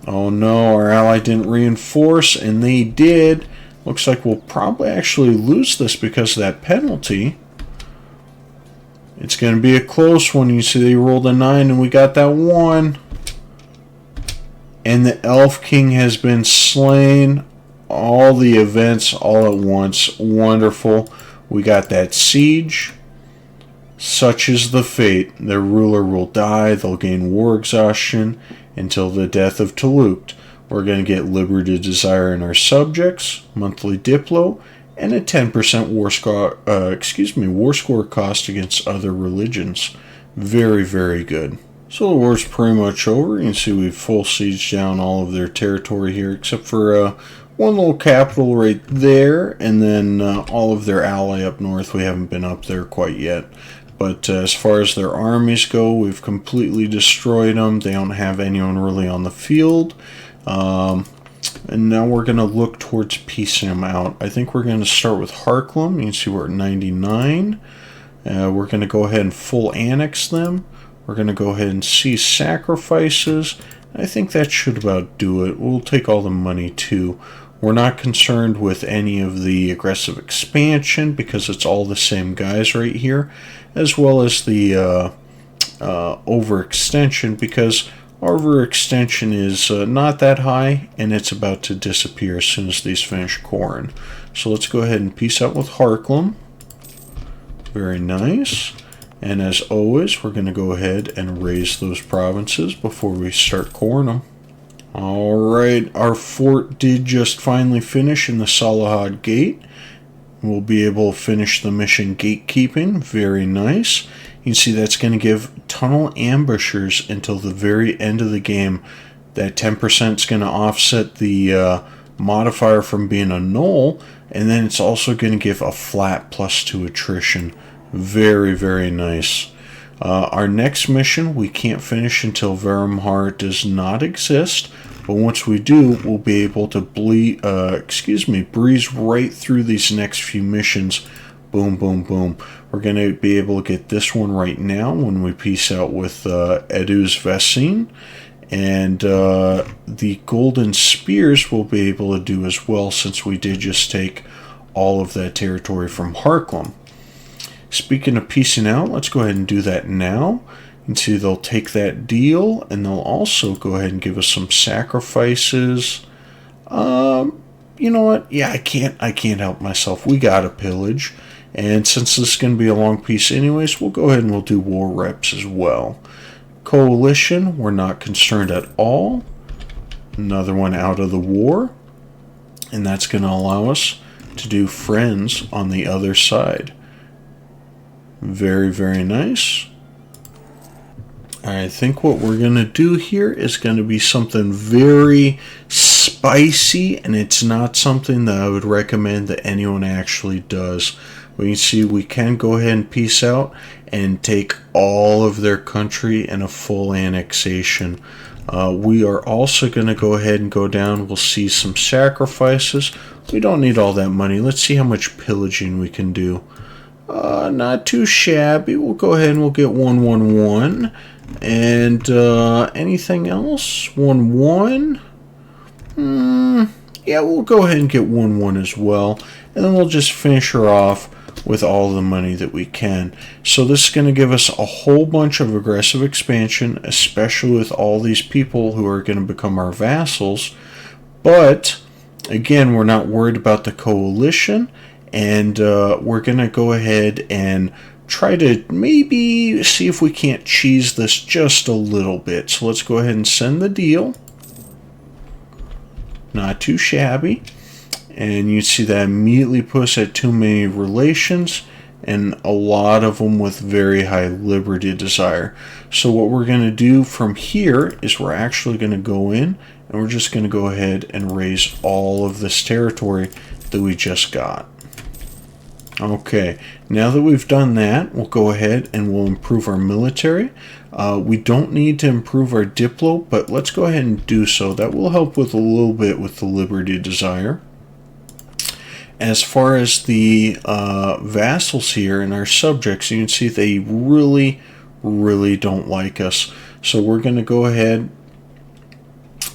Oh no, our ally didn't reinforce, and they did. Looks like we'll probably actually lose this because of that penalty. It's going to be a close one. You see they rolled a 9 and we got that 1. And the Elf King has been slain. All the events all at once. Wonderful. We got that siege. Such is the fate. Their ruler will die. They'll gain war exhaustion until the death of Tluukt. We're going to get Liberty Desire in our subjects, monthly Diplo, and a 10% war score cost against other religions. Very, very good. So the war's pretty much over. You can see we've full sieged down all of their territory here, except for one little capital right there, and then all of their ally up north. We haven't been up there quite yet. But as far as their armies go, we've completely destroyed them. They don't have anyone really on the field. And now we're going to look towards piecing them out. I think we're going to start with Harklum. You can see we're at 99. We're going to go ahead and full annex them. We're going to go ahead and cease sacrifices. I think that should about do it. We'll take all the money too. We're not concerned with any of the aggressive expansion because it's all the same guys right here, as well as the overextension, because overextension is not that high and it's about to disappear as soon as these finish coring. So let's go ahead and peace out with Harklum. Very nice. And as always, we're going to go ahead and raise those provinces before we start coring them. Alright, our fort did just finally finish in the Salahad Gate. We'll be able to finish the mission gatekeeping. Very nice. You can see that's going to give tunnel ambushers until the very end of the game. That 10% is going to offset the modifier from being a null, and then it's also going to give a flat +2 attrition. Very, very nice. Our next mission we can't finish until Verumhar does not exist, but once we do, we'll be able to breeze right through these next few missions. Boom, boom, boom. We're going to be able to get this one right now when we peace out with Edu's Vesine. And the Golden Spears we'll be able to do as well, since we did just take all of that territory from Harklem. Speaking of piecing out, let's go ahead and do that now. You can see they'll take that deal, and they'll also go ahead and give us some sacrifices. You know what? Yeah, I can't help myself. We gotta pillage. And since this is going to be a long piece anyways, we'll go ahead and we'll do war reps as well. Coalition, we're not concerned at all. Another one out of the war. And that's going to allow us to do friends on the other side. Very, very nice. I think what we're going to do here is going to be something very spicy, and it's not something that I would recommend that anyone actually does. We can see we can go ahead and peace out and take all of their country in a full annexation. We are also going to go ahead and go down. We'll see some sacrifices. We don't need all that money. Let's see how much pillaging we can do. Not too shabby. We'll go ahead and we'll get 111. And anything else? 11. Yeah, we'll go ahead and get 11 as well. And then we'll just finish her off with all the money that we can. So this is going to give us a whole bunch of aggressive expansion, especially with all these people who are going to become our vassals. But again, we're not worried about the coalition, and we're going to go ahead and try to maybe see if we can't cheese this just a little bit. So let's go ahead and send the deal. Not too shabby. And you see that immediately puts at too many relations, and a lot of them with very high liberty desire. So what we're going to do from here is we're actually going to go in and we're just going to go ahead and raise all of this territory that we just got. Okay, now that we've done that, we'll go ahead and we'll improve our military. We don't need to improve our diplo, but let's go ahead and do so. That will help with a little bit with the liberty desire. As far as the vassals here and our subjects, you can see they really, really don't like us. So we're going to go ahead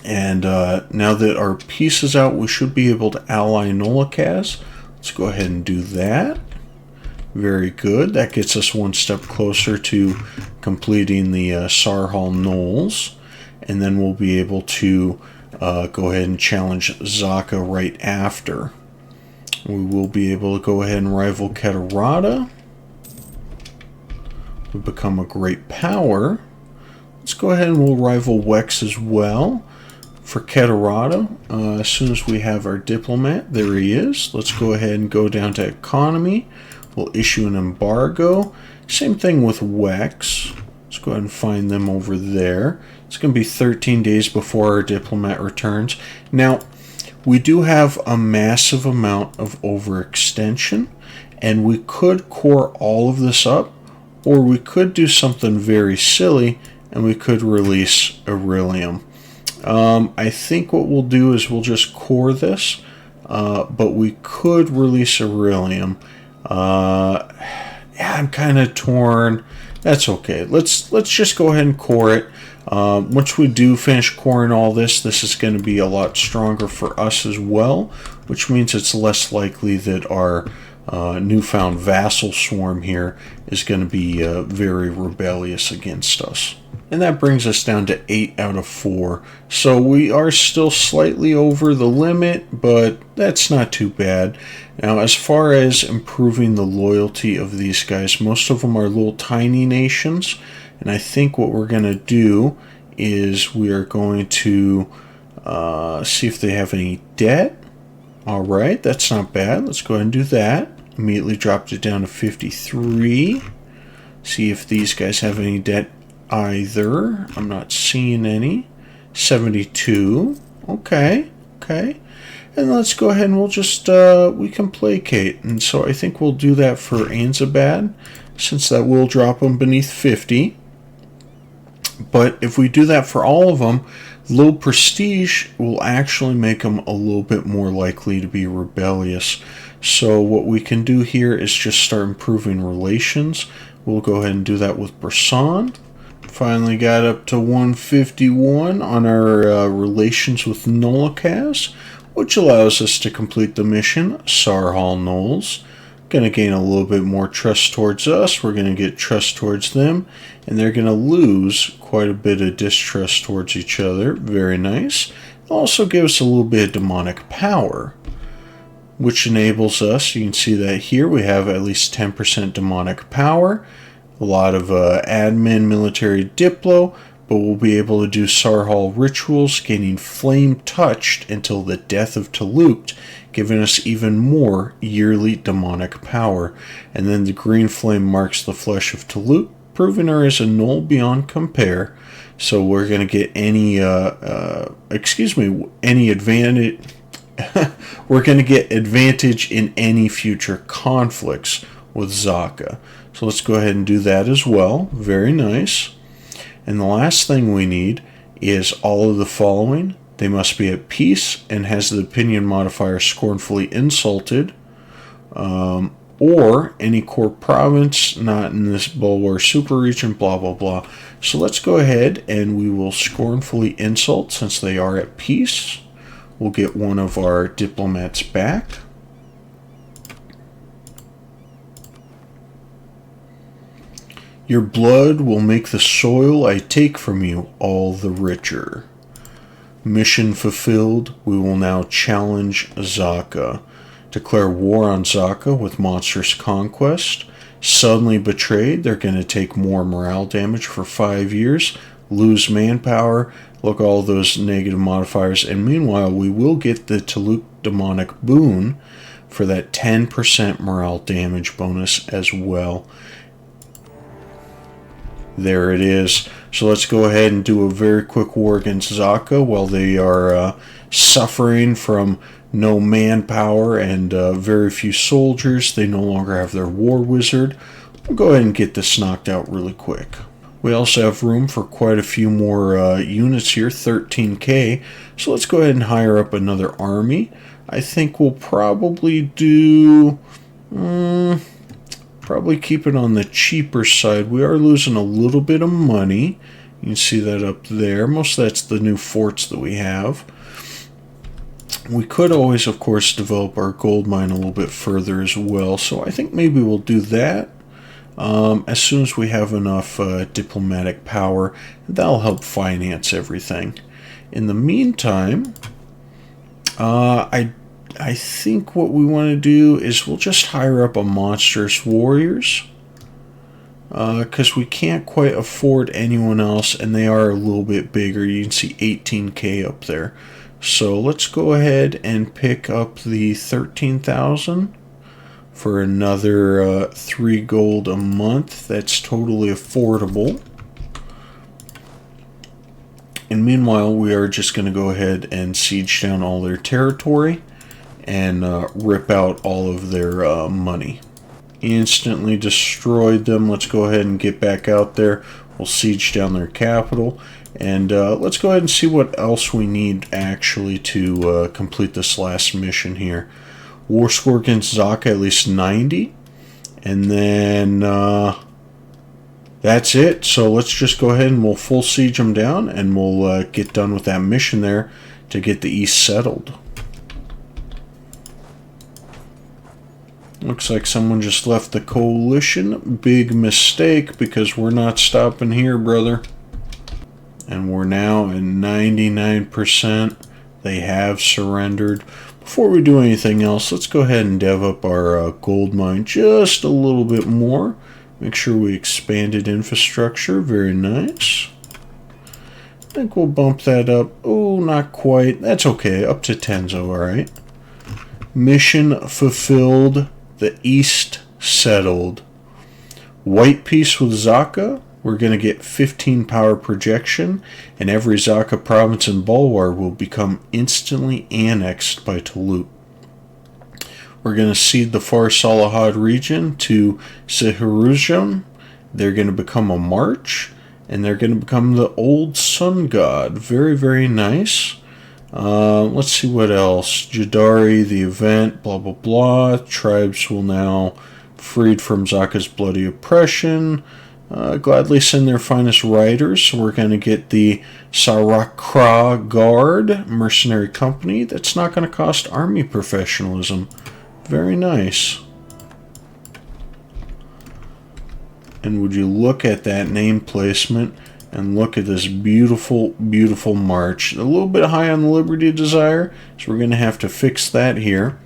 and now that our peace is out, we should be able to ally Nolikaz. Let's go ahead and do that. Very good. That gets us one step closer to completing the Sarhal Knolls. And then we'll be able to go ahead and challenge Zaka right after. We will be able to go ahead and rival Keterata. We become a great power. Let's go ahead and we'll rival Wex as well. For Keterata, as soon as we have our diplomat, there he is. Let's go ahead and go down to economy. We'll issue an embargo. Same thing with Wex. Let's go ahead and find them over there. It's going to be 13 days before our diplomat returns. Now, we do have a massive amount of overextension, and we could core all of this up, or we could do something very silly, and we could release Aurelium. I think what we'll do is we'll just core this, but we could release Aurelium. Yeah, I'm kind of torn. That's okay. Let's just go ahead and core it. Once we do finish coring all this, this is going to be a lot stronger for us as well, which means it's less likely that our newfound vassal swarm here is going to be very rebellious against us. And that brings us down to 8 out of 4. So we are still slightly over the limit, but that's not too bad. Now, as far as improving the loyalty of these guys, most of them are little tiny nations. And I think what we're going to do is we are going to see if they have any debt. All right, that's not bad. Let's go ahead and do that. Immediately dropped it down to 53. See if these guys have any debt either. I'm not seeing any. 72. Okay. And let's go ahead and we'll just, we can placate. And so I think we'll do that for Anzabad, since that will drop them beneath 50. But if we do that for all of them, low prestige will actually make them a little bit more likely to be rebellious. So what we can do here is just start improving relations. We'll go ahead and do that with Brisson. Finally got up to 151 on our relations with Nolakaz, which allows us to complete the mission, Sarhal Knolls. Going to gain a little bit more trust towards us. We're going to get trust towards them, and they're going to lose quite a bit of distrust towards each other. Very nice. Also gives us a little bit of demonic power, which enables us, you can see that here, we have at least 10% demonic power, a lot of admin, military, diplo, but we'll be able to do Sarhal rituals, gaining flame touched until the death of Tluukt, giving us even more yearly demonic power. And then the green flame marks the flesh of Tluukt, proving her as a null beyond compare. So we're going to get any, any advantage. We're going to get advantage in any future conflicts with Zaka. So let's go ahead and do that as well. Very nice. And the last thing we need is all of the following. They must be at peace and has the opinion modifier scornfully insulted, or any core province not in this Bulwar super region, blah, blah, blah. So let's go ahead and we will scornfully insult since they are at peace. We'll get one of our diplomats back. Your blood will make the soil I take from you all the richer. Mission fulfilled. We will now challenge Zaka. Declare war on Zaka with monstrous conquest. Suddenly betrayed. They're going to take more morale damage for 5 years. Lose manpower. Look, all those negative modifiers. And meanwhile, we will get the Tluukt demonic boon for that 10% morale damage bonus as well. There it is. So let's go ahead and do a very quick war against Zaka while they are suffering from no manpower and very few soldiers. They no longer have their war wizard. We'll go ahead and get this knocked out really quick. We also have room for quite a few more units here, 13k. So let's go ahead and hire up another army. I think we'll probably do... probably keep it on the cheaper side. We are losing a little bit of money. You can see that up there. Most of that's the new forts that we have. We could always, of course, develop our gold mine a little bit further as well. So I think maybe we'll do that as soon as we have enough diplomatic power. That'll help finance everything. In the meantime, I think what we want to do is we'll just hire up a monstrous warriors, because we can't quite afford anyone else, and they are a little bit bigger. You can see 18k up there. So let's go ahead and pick up the 13,000 for another 3 gold a month. That's totally affordable. And meanwhile, we are just going to go ahead and siege down all their territory and rip out all of their money. Instantly destroyed them. Let's go ahead and get back out there. We'll siege down their capital. And let's go ahead and see what else we need actually to complete this last mission here. War score against Zaka at least 90. And then that's it. So let's just go ahead and we'll full siege them down. And we'll get done with that mission there to get the east settled. Looks like someone just left the coalition. Big mistake, because we're not stopping here, brother. And we're now at 99%. They have surrendered. Before we do anything else, let's go ahead and dev up our gold mine just a little bit more. Make sure we expanded infrastructure. Very nice. I think we'll bump that up. Oh, not quite. That's okay. Up to 10's alright. Mission fulfilled. The East settled. White peace with Zaka. we're going to get 15 power projection, and every Zaka province in Bulwar will become instantly annexed by Tluukt. We're going to cede the Far Salahad region to Zahiruzham. They're going to become a march, and they're going to become the Old Sun God. Very, very nice. Let's see what else. Jadari, the event, blah, blah, blah. Tribes will now freed from Zaka's bloody oppression. Gladly send their finest riders. So we're going to get the Sarakra Guard mercenary company. That's not going to cost army professionalism. Very nice. And would you look at that name placement and look at this beautiful, beautiful march. A little bit high on the Liberty Desire, so we're going to have to fix that here.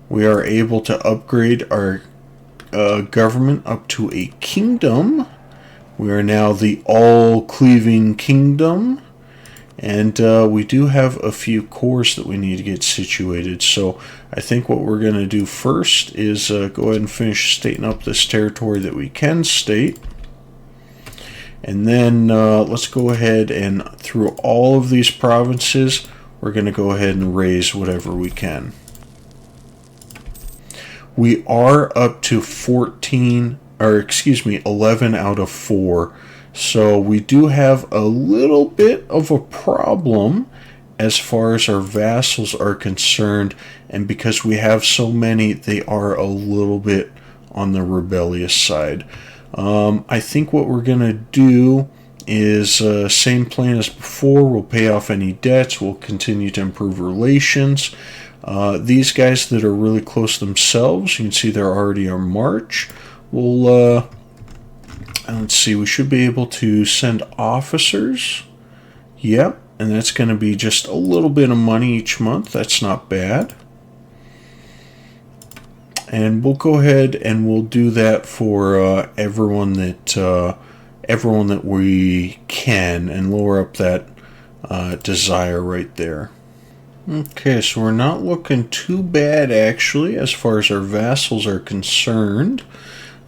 We are able to upgrade our government up to a kingdom. We are now the all-cleaving kingdom. And we do have a few cores that we need to get situated. So I think what we're going to do first is go ahead and finish stating up this territory that we can state. And then let's go ahead and through all of these provinces, we're going to go ahead and raise whatever we can. We are up to 11 out of 4. So we do have a little bit of a problem as far as our vassals are concerned, and because we have so many, they are a little bit on the rebellious side. I think what we're going to do is same plan as before. We'll pay off any debts. We'll continue to improve relations. These guys that are really close themselves, you can see they're already on march. We'll let's see, we should be able to send officers. Yep, and that's going to be just a little bit of money each month. That's not bad. And we'll go ahead and we'll do that for everyone that we can, and lower up that desire right there. Okay, so we're not looking too bad actually as far as our vassals are concerned.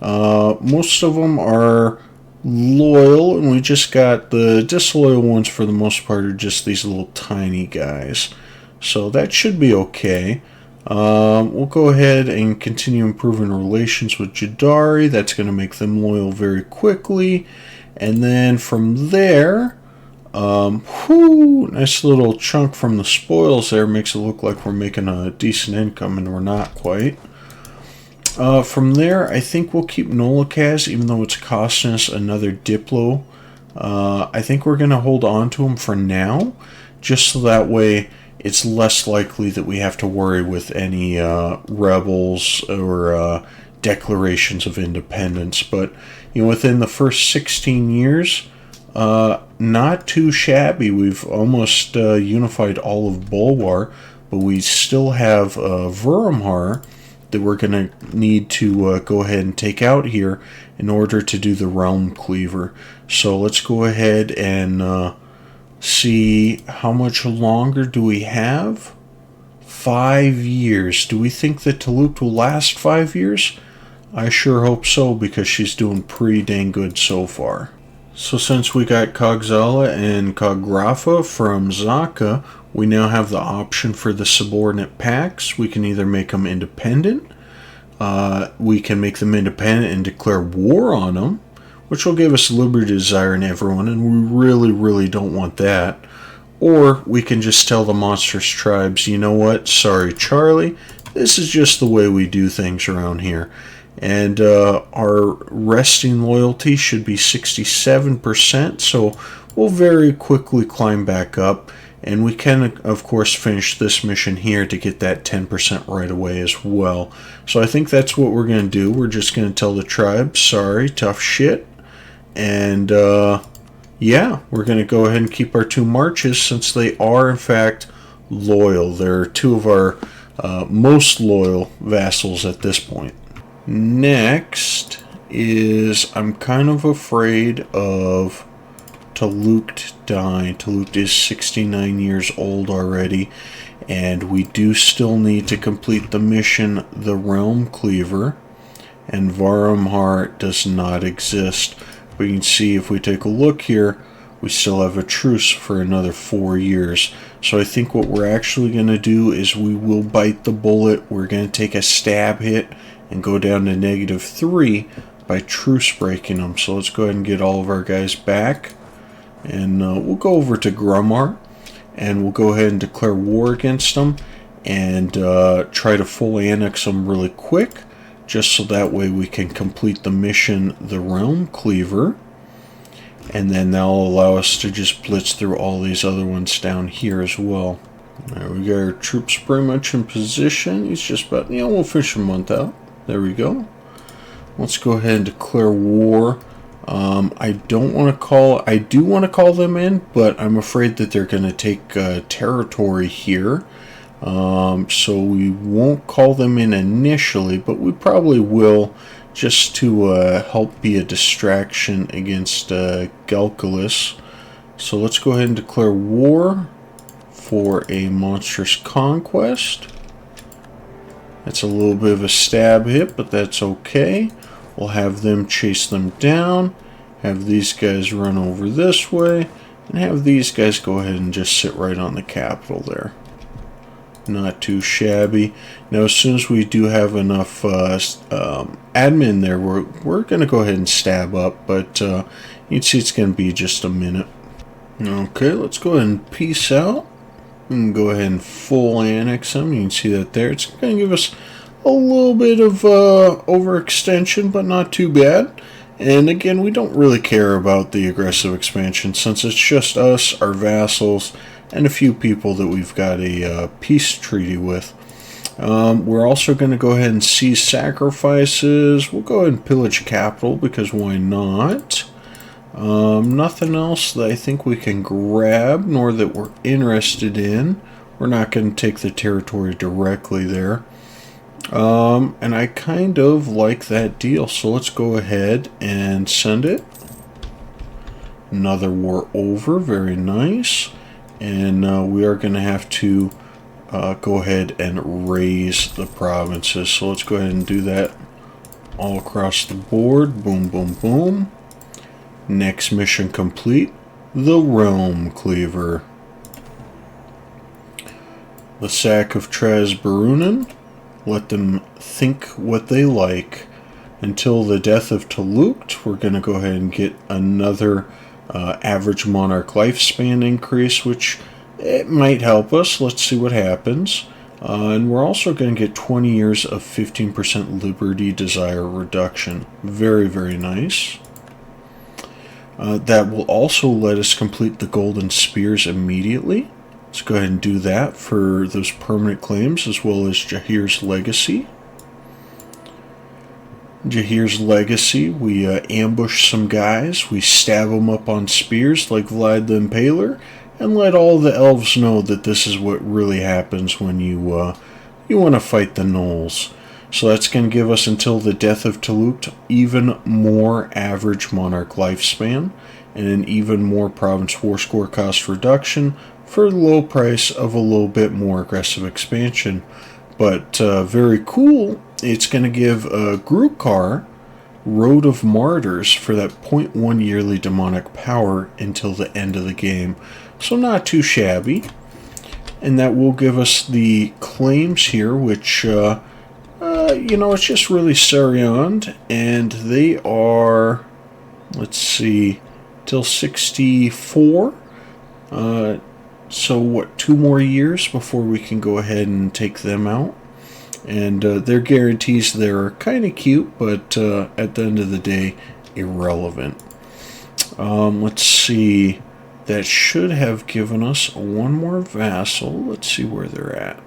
Most of them are loyal, and we just got the disloyal ones for the most part are just these little tiny guys. So that should be okay. We'll go ahead and continue improving relations with Jadari. That's going to make them loyal very quickly. And then from there, nice little chunk from the spoils there. Makes it look like we're making a decent income, and we're not quite. From there, I think we'll keep Nolakaz, even though it's costing us another Diplo. I think we're going to hold on to him for now, just so that way it's less likely that we have to worry with any rebels or declarations of independence. But within the first 16 years, not too shabby. We've almost unified all of Bulwar, but we still have Virumhar that we're going to need to go ahead and take out here in order to do the Realm Cleaver. So let's go ahead and see how much longer do we have. 5 years. Do we think that Tluukt will last 5 years? I sure hope so, because she's doing pretty dang good so far. So since we got Kogzala and Kografa from Zaka, we now have the option for the subordinate pacts. We can either make them independent, we can make them independent and declare war on them, which will give us Liberty Desire in everyone, and we really, really don't want that. Or we can just tell the monstrous tribes, you know what, sorry Charlie, this is just the way we do things around here. And our resting loyalty should be 67%, so we'll very quickly climb back up. And we can, of course, finish this mission here to get that 10% right away as well. So I think that's what we're going to do. We're just going to tell the tribe, sorry, tough shit. And, yeah, we're going to go ahead and keep our 2 marches since they are, in fact, loyal. They're 2 of our most loyal vassals at this point. Next is, I'm kind of afraid of Tluukt dying. Tluukt is 69 years old already, and we do still need to complete the mission, the Realm Cleaver, and Virumhar does not exist. But you can see if we take a look here, we still have a truce for another 4 years. So I think what we're actually going to do is we will bite the bullet. We're going to take a stab hit and go down to -3 by truce breaking them. So let's go ahead and get all of our guys back. And we'll go over to Bulwar, and we'll go ahead and declare war against them and try to fully annex them really quick, just so that way we can complete the mission, the Realm Cleaver. And then that'll allow us to just blitz through all these other ones down here as well. There we got our troops pretty much in position. He's just about, we'll finish a month out. There we go. Let's go ahead and declare war. I do want to call them in, but I'm afraid that they're going to take territory here. So we won't call them in initially, but we probably will, just to help be a distraction against Galculus. So let's go ahead and declare war for a monstrous conquest. That's a little bit of a stab hit, but that's okay. We'll have them chase them down, have these guys run over this way, and have these guys go ahead and just sit right on the capital there. Not too shabby. Now, as soon as we do have enough admin there, we're going to go ahead and stab up, but you can see it's going to be just a minute. Okay, let's go ahead and peace out. And go ahead and full annex them. You can see that there. It's going to give us a little bit of overextension, but not too bad. And again, we don't really care about the aggressive expansion, since it's just us, our vassals, and a few people that we've got a peace treaty with. We're also going to go ahead and seize sacrifices. We'll go ahead and pillage capital, because why not? Nothing else that I think we can grab, nor that we're interested in. We're not going to take the territory directly there. And I kind of like that deal, so let's go ahead and send it. Another war over, very nice. And we are going to have to go ahead and raise the provinces. So let's go ahead and do that all across the board. Boom, boom, boom. Next mission complete. The Realm Cleaver. The sack of Trasbarunen. Let them think what they like. Until the death of Tluukt, we're going to go ahead and get another average monarch lifespan increase, which it might help us. Let's see what happens. And we're also going to get 20 years of 15% liberty desire reduction. Very, very nice. That will also let us complete the Golden Spears immediately. Let's go ahead and do that for those permanent claims, as well as Jahir's Legacy. Jahir's Legacy, we ambush some guys, we stab them up on spears like Vlad the Impaler, and let all the elves know that this is what really happens when you want to fight the gnolls. So that's going to give us, until the death of Tluukt, even more average monarch lifespan, and an even more province war score cost reduction for the low price of a little bit more aggressive expansion. But very cool. It's going to give Grukar Road of Martyrs for that 0.1 yearly demonic power until the end of the game. So not too shabby. And that will give us the claims here, which, it's just really Sarioned. And they are, let's see, till 64. So what, 2 more years before we can go ahead and take them out. And their guarantees there are kind of cute, but at the end of the day, irrelevant. Let's see. That should have given us one more vassal. Let's see where they're at.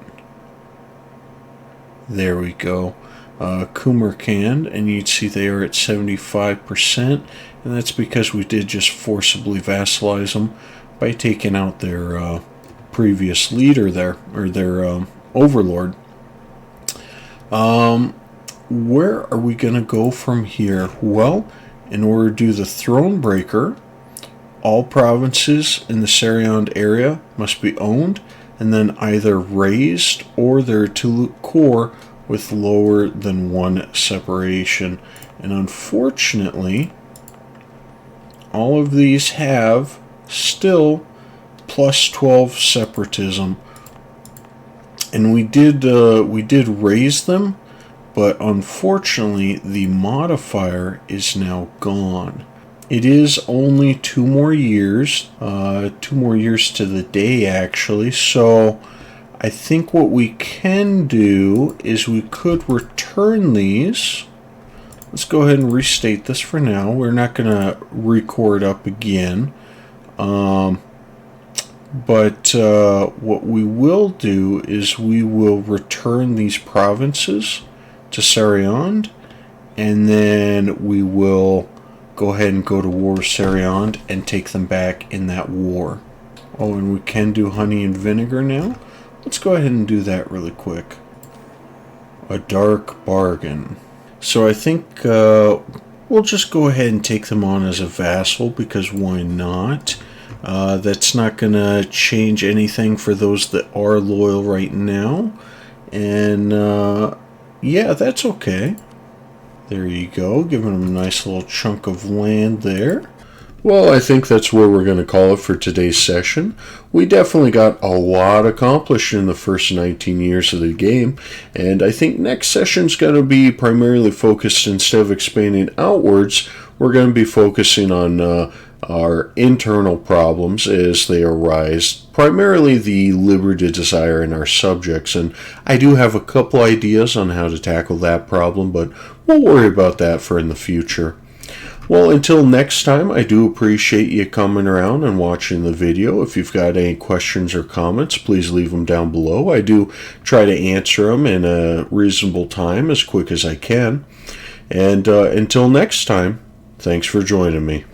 There we go. Kumarkand, and you'd see they are at 75%, and that's because we did just forcibly vassalize them by taking out their previous leader there, or their overlord. Where are we going to go from here? Well, in order to do the Thronebreaker, all provinces in the Sarioned area must be owned and then either raised or their Tluukt core with lower than 1 separation. And unfortunately, all of these have still plus 12 separatism. And we did raise them, but unfortunately the modifier is now gone. It is only 2 more years, 2 more years to the day actually, so I think what we can do is we could return these. Let's go ahead and restate this for now. We're not going to record up again. But what we will do is we will return these provinces to Seriand, and then we will go ahead and go to war with Seriand and take them back in that war. Oh, and we can do honey and vinegar now. Let's go ahead and do that really quick. A dark bargain. So I think we'll just go ahead and take them on as a vassal, because why not? That's not going to change anything for those that are loyal right now. And yeah, that's okay. There you go, giving them a nice little chunk of land there. Well, I think that's where we're going to call it for today's session. We definitely got a lot accomplished in the first 19 years of the game, and I think next session's going to be primarily focused, instead of expanding outwards, we're going to be focusing on our internal problems as they arise, primarily the liberty desire in our subjects, and I do have a couple ideas on how to tackle that problem, but we'll worry about that for in the future. Well, until next time, I do appreciate you coming around and watching the video. If you've got any questions or comments, please leave them down below. I do try to answer them in a reasonable time, as quick as I can. And until next time, thanks for joining me.